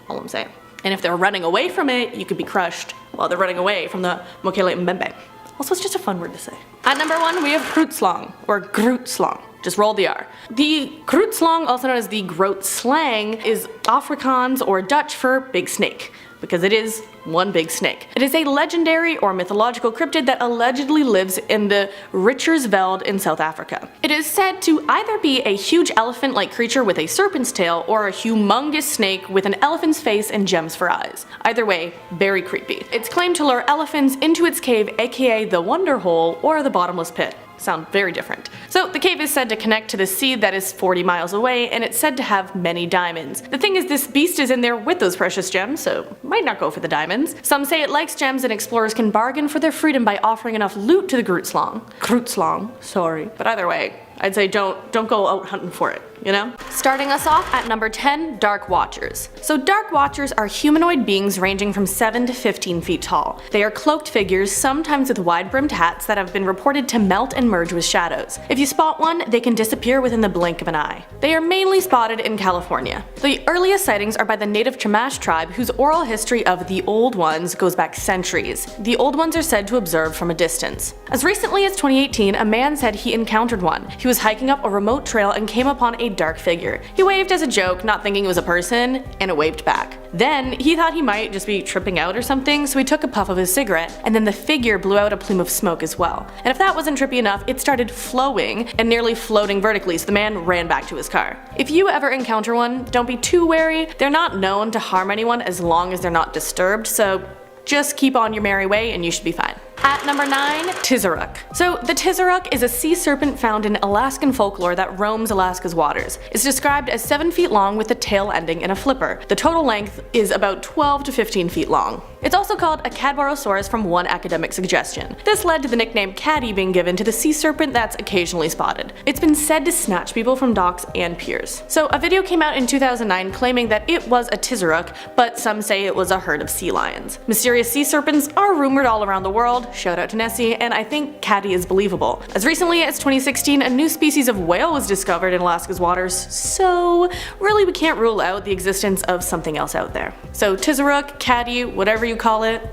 All I'm saying. And if they're running away from it, you could be crushed while they're running away from the Mokele Mbembe. Also, it's just a fun word to say. At number 1, we have Grootslang, or Grootslang. Just roll the R. The Grootslang, also known as the Groot slang, is Afrikaans or Dutch for big snake, because it is one big snake. It is a legendary or mythological cryptid that allegedly lives in the Richtersveld in South Africa. It is said to either be a huge elephant-like creature with a serpent's tail or a humongous snake with an elephant's face and gems for eyes. Either way, very creepy. It's claimed to lure elephants into its cave, aka the Wonder Hole or the Bottomless Pit. Sound very different. So the cave is said to connect to the sea that is 40 miles away, and it's said to have many diamonds. The thing is, this beast is in there with those precious gems, so might not go for the diamonds. Some say it likes gems, and explorers can bargain for their freedom by offering enough loot to the Grootslang, sorry. But either way, I'd say don't go out hunting for it, you know? Starting us off at number 10, Dark Watchers. So Dark Watchers are humanoid beings ranging from 7 to 15 feet tall. They are cloaked figures, sometimes with wide-brimmed hats that have been reported to melt and merge with shadows. If you spot one, they can disappear within the blink of an eye. They are mainly spotted in California. The earliest sightings are by the native Chumash tribe, whose oral history of the Old Ones goes back centuries. The Old Ones are said to observe from a distance. As recently as 2018, a man said he encountered one. He was hiking up a remote trail and came upon a dark figure. He waved as a joke, not thinking it was a person, and it waved back. Then, he thought he might just be tripping out or something, so he took a puff of his cigarette, and then the figure blew out a plume of smoke as well. And if that wasn't trippy enough, it started flowing and nearly floating vertically, so the man ran back to his car. If you ever encounter one, don't be too wary. They're not known to harm anyone as long as they're not disturbed, so just keep on your merry way and you should be fine. At number 9, Tizheruk. So the Tizheruk is a sea serpent found in Alaskan folklore that roams Alaska's waters. It's described as 7 feet long with the tail ending in a flipper. The total length is about 12 to 15 feet long. It's also called a Cadborosaurus from one academic suggestion. This led to the nickname Caddy being given to the sea serpent that's occasionally spotted. It's been said to snatch people from docks and piers. So a video came out in 2009 claiming that it was a Tizheruk, but some say it was a herd of sea lions. Mysterious sea serpents are rumored all around the world. Shout out to Nessie, and I think Caddy is believable. As recently as 2016, a new species of whale was discovered in Alaska's waters, so really we can't rule out the existence of something else out there. So Tizheruk, Caddy, whatever you call it,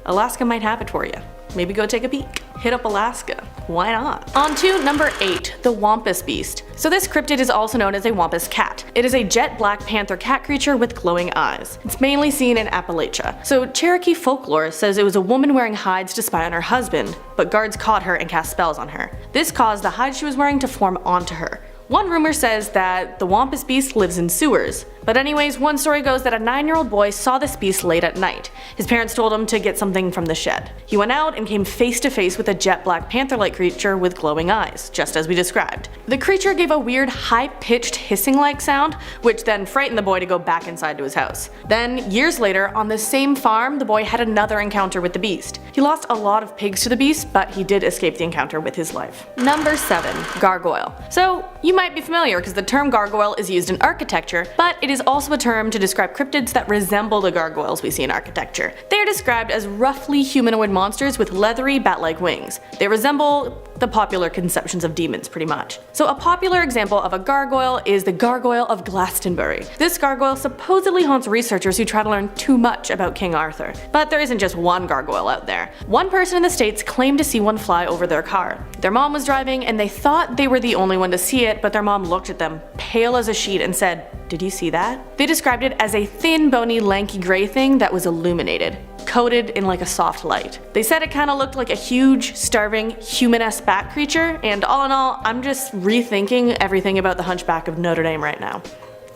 Alaska might have it for you. Maybe go take a peek. Hit up Alaska. Why not? On to number 8, the Wampus Beast. So this cryptid is also known as a Wampus cat. It is a jet black panther cat creature with glowing eyes. It's mainly seen in Appalachia. So Cherokee folklore says it was a woman wearing hides to spy on her husband, but guards caught her and cast spells on her. This caused the hide she was wearing to form onto her. One rumor says that the Wampus Beast lives in sewers, But anyways, one story goes that a 9-year-old boy saw this beast late at night. His parents told him to get something from the shed. He went out and came face to face with a jet black panther-like creature with glowing eyes, just as we described. The creature gave a weird high-pitched hissing-like sound, which then frightened the boy to go back inside to his house. Then, years later, on the same farm, the boy had another encounter with the beast. He lost a lot of pigs to the beast, but he did escape the encounter with his life. Number 7. Gargoyle. So, you might be familiar because the term gargoyle is used in architecture, but it is also a term to describe cryptids that resemble the gargoyles we see in architecture. They are described as roughly humanoid monsters with leathery bat-like wings. They resemble the popular conceptions of demons pretty much. So a popular example of a gargoyle is the Gargoyle of Glastonbury. This gargoyle supposedly haunts researchers who try to learn too much about King Arthur. But there isn't just one gargoyle out there. One person in the States claimed to see one fly over their car. Their mom was driving and they thought they were the only one to see it, but their mom looked at them, pale as a sheet, and said, "Did you see that?" They described it as a thin, bony, lanky gray thing that was illuminated, coated in like a soft light. They said it kinda looked like a huge, starving, human-esque bat creature, and all in all, I'm just rethinking everything about the Hunchback of Notre Dame right now.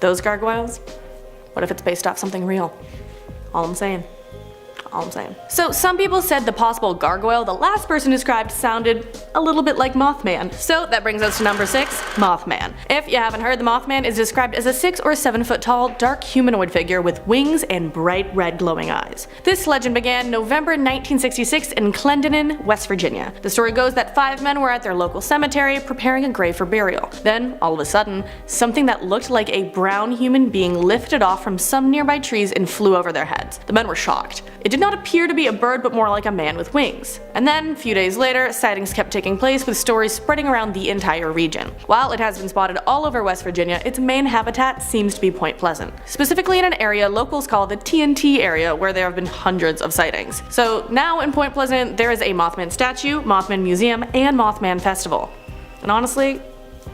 Those gargoyles? What if it's based off something real? All I'm saying. All I'm saying. So some people said the possible gargoyle the last person described sounded a little bit like Mothman. So that brings us to number 6, Mothman. If you haven't heard, the Mothman is described as a 6 or 7 foot tall, dark humanoid figure with wings and bright red glowing eyes. This legend began November 1966 in Clendenin, West Virginia. The story goes that 5 men were at their local cemetery preparing a grave for burial. Then, all of a sudden, something that looked like a brown human being lifted off from some nearby trees and flew over their heads. The men were shocked. It did not appear to be a bird, but more like a man with wings. And then, a few days later, sightings kept taking place with stories spreading around the entire region. While it has been spotted all over West Virginia, its main habitat seems to be Point Pleasant. Specifically in an area locals call the TNT area, where there have been hundreds of sightings. So now in Point Pleasant, there is a Mothman statue, Mothman Museum, and Mothman Festival. And honestly,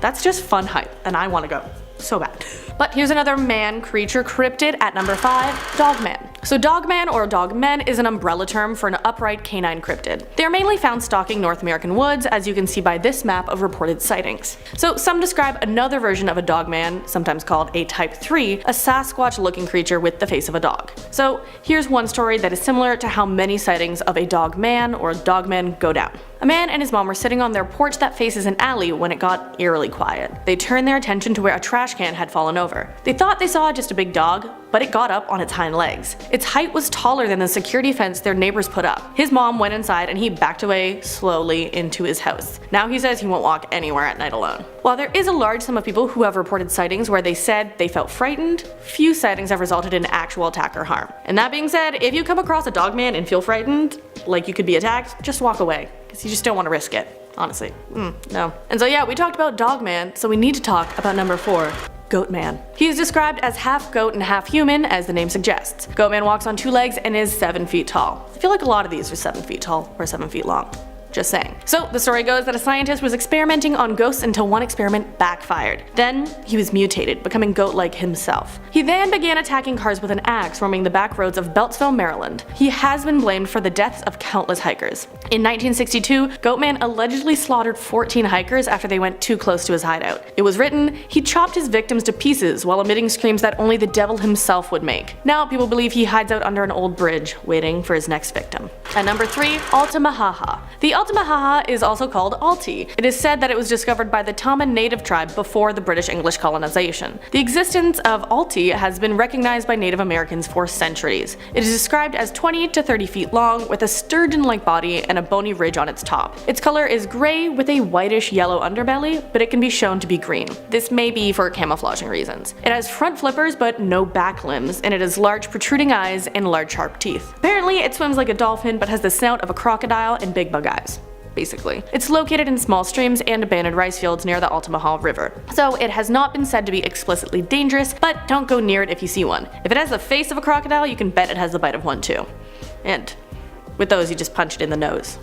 that's just fun hype, and I want to go. So bad. But here's another man creature cryptid at number 5, Dogman. So Dogman or Dogmen is an umbrella term for an upright canine cryptid. They are mainly found stalking North American woods, as you can see by this map of reported sightings. So some describe another version of a Dogman, sometimes called a Type 3, a Sasquatch looking creature with the face of a dog. So here's one story that is similar to how many sightings of a Dogman or Dogmen go down. A man and his mom were sitting on their porch that faces an alley when it got eerily quiet. They turned their attention to where a trash can had fallen over. They thought they saw just a big dog, but it got up on its hind legs. Its height was taller than the security fence their neighbors put up. His mom went inside and he backed away slowly into his house. Now he says he won't walk anywhere at night alone. While there is a large sum of people who have reported sightings where they said they felt frightened, few sightings have resulted in actual attack or harm. And that being said, if you come across a Dogman and feel frightened, like you could be attacked, just walk away, because you just don't want to risk it. Honestly, no. And so yeah, we talked about Dogman, so we need to talk about number 4, Goatman. He is described as half goat and half human, as the name suggests. Goatman walks on 2 legs and is 7 feet tall. I feel like a lot of these are 7 feet tall or 7 feet long. Just saying. So the story goes that a scientist was experimenting on ghosts until one experiment backfired. Then he was mutated, becoming goat-like himself. He then began attacking cars with an axe, roaming the back roads of Beltsville, Maryland. He has been blamed for the deaths of countless hikers. In 1962, Goatman allegedly slaughtered 14 hikers after they went too close to his hideout. It was written, he chopped his victims to pieces while emitting screams that only the devil himself would make. Now people believe he hides out under an old bridge, waiting for his next victim. At number 3, Altamahaha. The Altamahaha is also called Alti. It is said that it was discovered by the Tama native tribe before the British English colonization. The existence of Alti has been recognized by Native Americans for centuries. It is described as 20 to 30 feet long, with a sturgeon-like body and a bony ridge on its top. Its color is gray with a whitish yellow underbelly, but it can be shown to be green. This may be for camouflaging reasons. It has front flippers but no back limbs, and it has large protruding eyes and large sharp teeth. Apparently it swims like a dolphin but has the snout of a crocodile and big bug eyes. Basically. It's located in small streams and abandoned rice fields near the Altamahaw River. So it has not been said to be explicitly dangerous, but don't go near it if you see one. If it has the face of a crocodile, you can bet it has the bite of one too. And with those, you just punch it in the nose.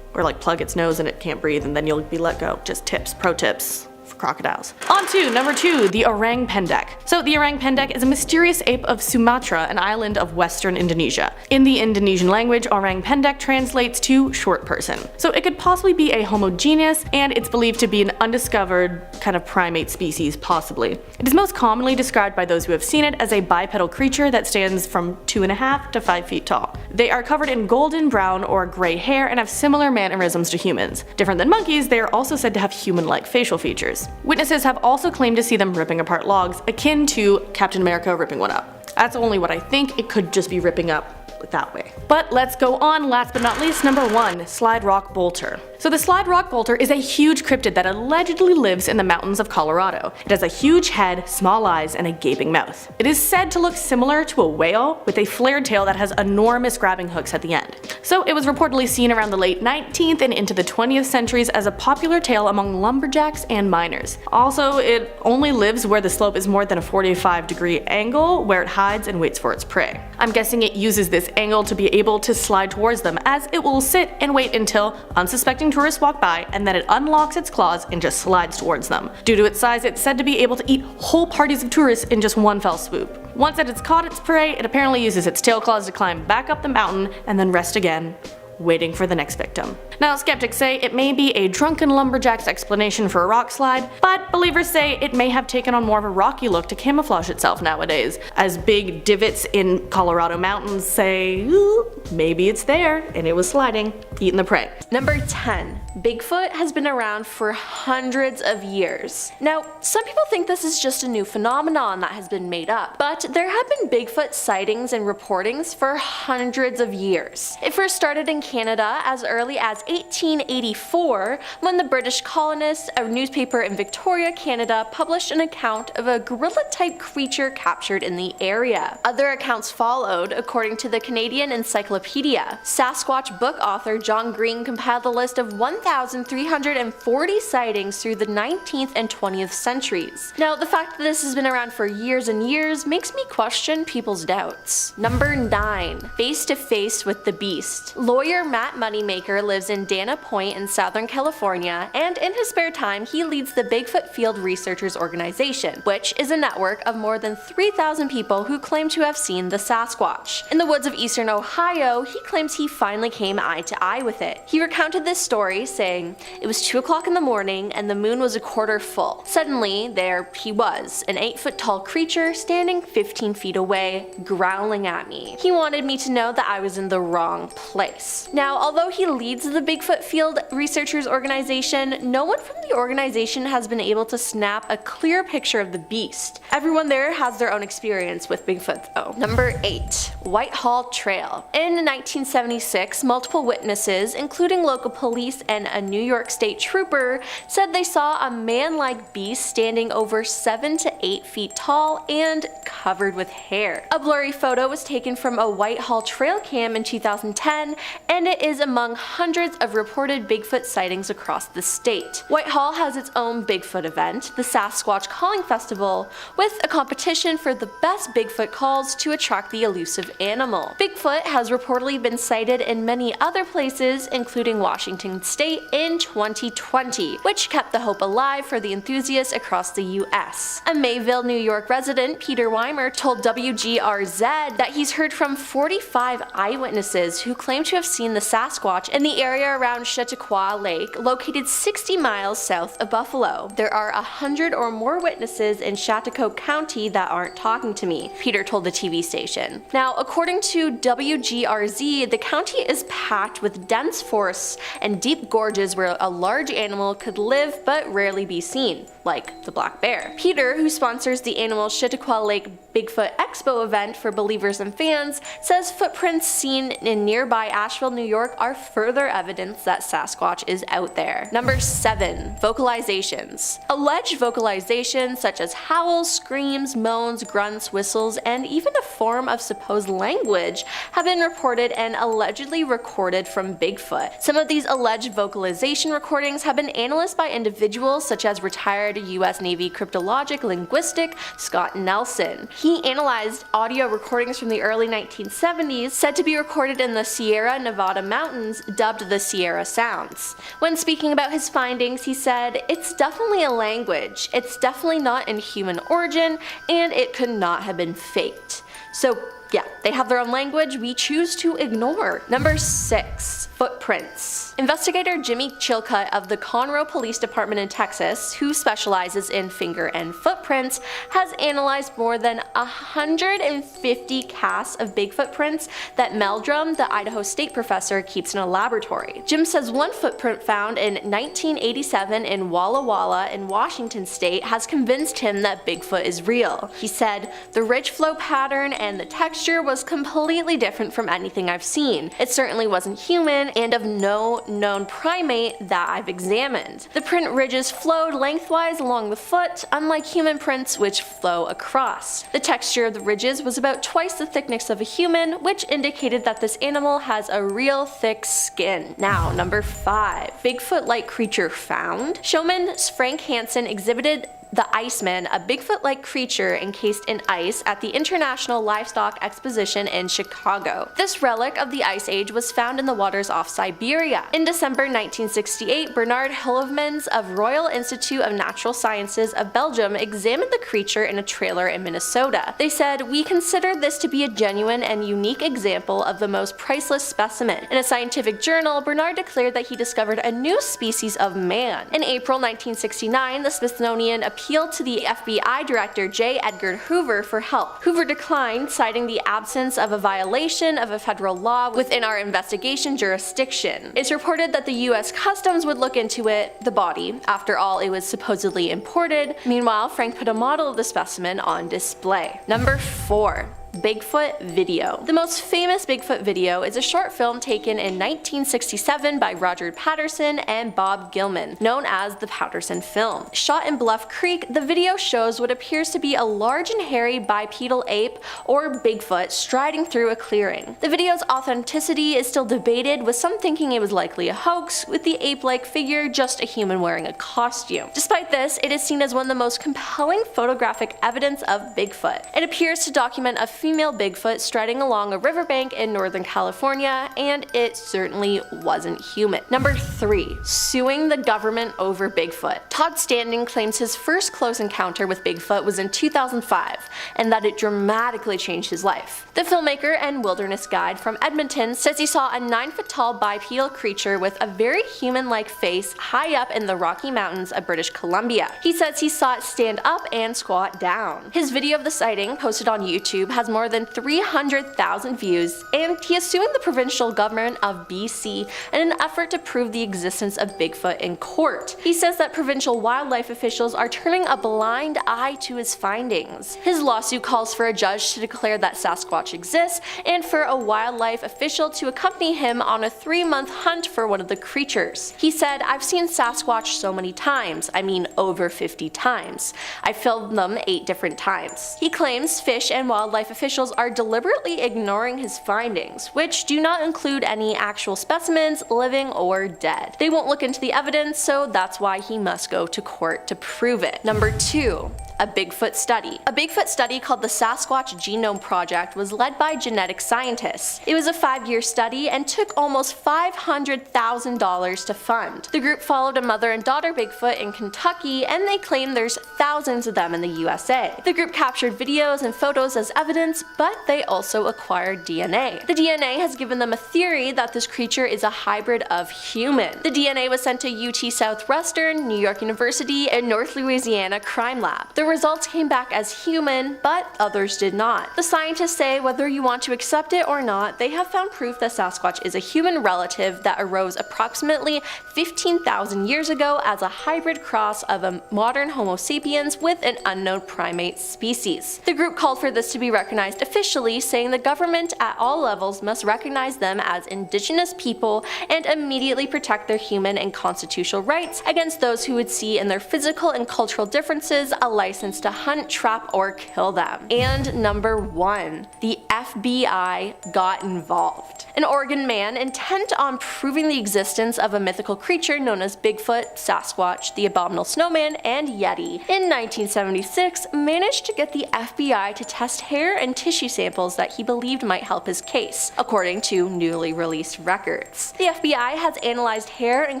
Or like plug its nose and it can't breathe and then you'll be let go. Just tips, pro tips. for crocodiles. On to number 2, the orang pendek. So the orang pendek is a mysterious ape of Sumatra, an island of western Indonesia. In the Indonesian language, orang pendek translates to short person. So it could possibly be a homogeneous, and it's believed to be an undiscovered kind of primate species, possibly. It is most commonly described by those who have seen it as a bipedal creature that stands from 2.5 to 5 feet tall. They are covered in golden, brown, or gray hair and have similar mannerisms to humans. Different than monkeys, they are also said to have human-like facial features. Witnesses have also claimed to see them ripping apart logs, akin to Captain America ripping one up. That's only what I think. It could just be ripping up that way. But let's go on. Last but not least, number 1, slide rock bolter. So the slide rock bolter is a huge cryptid that allegedly lives in the mountains of Colorado. It has a huge head, small eyes, and a gaping mouth. It is said to look similar to a whale with a flared tail that has enormous grabbing hooks at the end. So it was reportedly seen around the late 19th and into the 20th centuries as a popular tale among lumberjacks and miners. Also, it only lives where the slope is more than a 45-degree angle, where it hides and waits for its prey. I'm guessing it uses this angle to be able to slide towards them, as it will sit and wait until unsuspecting tourists walk by, and then it unlocks its claws and just slides towards them. Due to its size, it's said to be able to eat whole parties of tourists in just one fell swoop. Once it has caught its prey, it apparently uses its tail claws to climb back up the mountain and then rest again, waiting for the next victim. Now, skeptics say it may be a drunken lumberjack's explanation for a rock slide, but believers say it may have taken on more of a rocky look to camouflage itself nowadays, as big divots in Colorado mountains say, ooh, maybe it's there and it was sliding, eating the prey. Number 10. Bigfoot has been around for hundreds of years. Now, some people think this is just a new phenomenon that has been made up, but there have been Bigfoot sightings and reportings for hundreds of years. It first started in Canada as early as 1884, when the British colonists, a newspaper in Victoria, Canada, published an account of a gorilla-type creature captured in the area. Other accounts followed, according to the Canadian Encyclopedia. Sasquatch book author John Green compiled a list of 1,340 sightings through the 19th and 20th centuries. Now, the fact that this has been around for years and years makes me question people's doubts. Number 9. Face to face with the beast. Lawyer Matt Moneymaker lives in Dana Point in Southern California, and in his spare time he leads the Bigfoot Field Researchers Organization, which is a network of more than 3,000 people who claim to have seen the Sasquatch. In the woods of eastern Ohio, he claims he finally came eye to eye with it. He recounted this story, saying, "It was 2 o'clock in the morning and the moon was a quarter full. Suddenly, there he was, an 8-foot tall creature standing 15 feet away, growling at me. He wanted me to know that I was in the wrong place." Now, although he leads the Bigfoot Field Researchers Organization, no one from the organization has been able to snap a clear picture of the beast. Everyone there has their own experience with Bigfoot though. Number 8. Whitehall Trail. In 1976, multiple witnesses, including local police and a New York State trooper, said they saw a man-like beast standing over 7 to 8 feet tall and covered with hair. A blurry photo was taken from a Whitehall Trail cam in 2010, and it is among hundreds of reported Bigfoot sightings across the state. Whitehall has its own Bigfoot event, the Sasquatch Calling Festival, with a competition for the best Bigfoot calls to attract the elusive animal. Bigfoot has reportedly been sighted in many other places, including Washington State in 2020, which kept the hope alive for the enthusiasts across the US. A Mayville, New York resident, Peter Weimer, told WGRZ that he's heard from 45 eyewitnesses who claim to have seen the Sasquatch in the area around Chautauqua Lake, located 60 miles south of Buffalo. There are 100 or more witnesses in Chautauqua County that aren't talking to me, Peter told the TV station. Now, according to WGRZ, the county is packed with dense forests and deep gorges where a large animal could live but rarely be seen, like the black bear. Peter, who sponsors the annual Chautauqua Lake Bigfoot Expo event for believers and fans, says footprints seen in nearby Asheville, New York are further evidence that Sasquatch is out there. Number 7. Vocalizations. Alleged vocalizations such as howls, screams, moans, grunts, whistles, and even a form of supposed language have been reported and allegedly recorded from Bigfoot. Some of these alleged vocalization recordings have been analyzed by individuals such as retired retired U.S. Navy cryptologic linguistic Scott Nelson. He analyzed audio recordings from the early 1970s said to be recorded in the Sierra Nevada mountains dubbed the Sierra Sounds. When speaking about his findings, he said, "It's definitely a language, it's definitely not in human origin, and it could not have been faked." So yeah, they have their own language we choose to ignore. Number 6. Footprints. Investigator Jimmy Chilcutt of the Conroe Police Department in Texas, who specializes in finger and footprints, has analyzed more than 150 casts of Bigfoot prints that Meldrum, the Idaho State professor, keeps in a laboratory. Jim says one footprint found in 1987 in Walla Walla in Washington state has convinced him that Bigfoot is real. He said, "The ridge flow pattern and the texture was completely different from anything I've seen. It certainly wasn't human and of no known primate that I've examined. The print ridges flowed lengthwise along the foot, unlike human prints which flow across. The texture of the ridges was about twice the thickness of a human, which indicated that this animal has a real thick skin." Now, number 5. Bigfoot-like creature found. Showman Frank Hansen exhibited the Iceman, a Bigfoot-like creature encased in ice at the International Livestock Exposition in Chicago. This relic of the Ice Age was found in the waters off Siberia. In December 1968, Bernard Hillevmans of Royal Institute of Natural Sciences of Belgium examined the creature in a trailer in Minnesota. They said, "We consider this to be a genuine and unique example of the most priceless specimen." In a scientific journal, Bernard declared that he discovered a new species of man. In April 1969, the Smithsonian appealed to the FBI Director J. Edgar Hoover for help. Hoover declined, citing the absence of a violation of a federal law within our investigation jurisdiction. It's reported that the US Customs would look into it, the body. After all, it was supposedly imported. Meanwhile, Frank put a model of the specimen on display. Number 4. Bigfoot video. The most famous Bigfoot video is a short film taken in 1967 by Roger Patterson and Bob Gilman, known as the Patterson film. Shot in Bluff Creek, the video shows what appears to be a large and hairy bipedal ape, or Bigfoot, striding through a clearing. The video's authenticity is still debated, with some thinking it was likely a hoax, with the ape-like figure just a human wearing a costume. Despite this, it is seen as one of the most compelling photographic evidence of Bigfoot. It appears to document a female Bigfoot striding along a riverbank in Northern California, and it certainly wasn't human. Number 3. Suing the government over Bigfoot. Todd Standing claims his first close encounter with Bigfoot was in 2005, and that it dramatically changed his life. The filmmaker and wilderness guide from Edmonton says he saw a 9-foot-tall bipedal creature with a very human-like face high up in the Rocky Mountains of British Columbia. He says he saw it stand up and squat down. His video of the sighting, posted on YouTube, has more than 300,000 views, and he is suing the provincial government of BC in an effort to prove the existence of Bigfoot in court. He says that provincial wildlife officials are turning a blind eye to his findings. His lawsuit calls for a judge to declare that Sasquatch exists and for a wildlife official to accompany him on a 3-month hunt for one of the creatures. He said, "I've seen Sasquatch so many times, I mean over 50 times. I filmed them 8 different times." He claims fish and wildlife officials are deliberately ignoring his findings, which do not include any actual specimens, living or dead. They won't look into the evidence, so that's why he must go to court to prove it. Number 2. A Bigfoot study. A Bigfoot study called the Sasquatch Genome Project was led by genetic scientists. It was a 5-year study and took almost $500,000 to fund. The group followed a mother and daughter Bigfoot in Kentucky, and they claim there's thousands of them in the USA. The group captured videos and photos as evidence, but they also acquired DNA. The DNA has given them a theory that this creature is a hybrid of human. The DNA was sent to UT Southwestern, New York University, and North Louisiana Crime Lab. The results came back as human, but others did not. The scientists say whether you want to accept it or not, they have found proof that Sasquatch is a human relative that arose approximately 15,000 years ago as a hybrid cross of a modern Homo sapiens with an unknown primate species. The group called for this to be recognized officially, saying the government at all levels must recognize them as indigenous people and immediately protect their human and constitutional rights against those who would see in their physical and cultural differences a license license to hunt, trap, or kill them. And number 1, the FBI got involved. An Oregon man intent on proving the existence of a mythical creature known as Bigfoot, Sasquatch, the Abominable Snowman, and Yeti in 1976 managed to get the FBI to test hair and tissue samples that he believed might help his case, according to newly released records. The FBI has analyzed hair in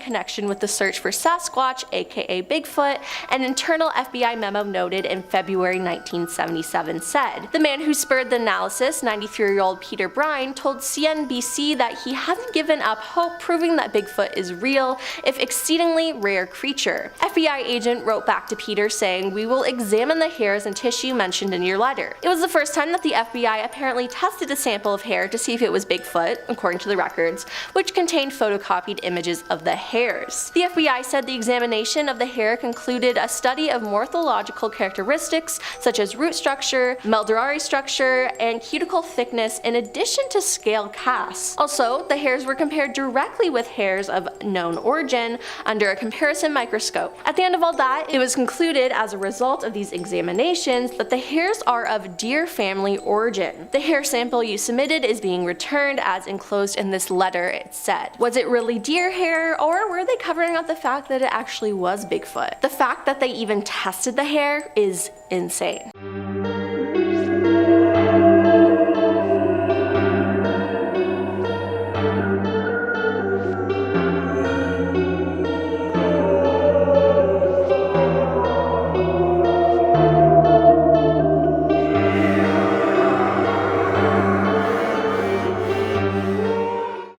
connection with the search for Sasquatch, aka Bigfoot. An internal FBI memo noted in February 1977 said, "The man who spurred the analysis, 93-year-old Peter Brine, told CNBC that he hasn't given up hope proving that Bigfoot is real, if exceedingly rare creature." FBI agent wrote back to Peter saying, "We will examine the hairs and tissue mentioned in your letter." It was the first time that the FBI apparently tested a sample of hair to see if it was Bigfoot, according to the records, which contained photocopied images of the hairs. The FBI said the examination of the hair concluded a study of morphological characteristics such as root structure, medullary structure, and cuticle thickness in addition to scale casts. Also, the hairs were compared directly with hairs of known origin under a comparison microscope. At the end of all that, it was concluded as a result of these examinations that the hairs are of deer family origin. The hair sample you submitted is being returned as enclosed in this letter, it said. Was it really deer hair, or were they covering up the fact that it actually was Bigfoot? The fact that they even tested the hair is insane.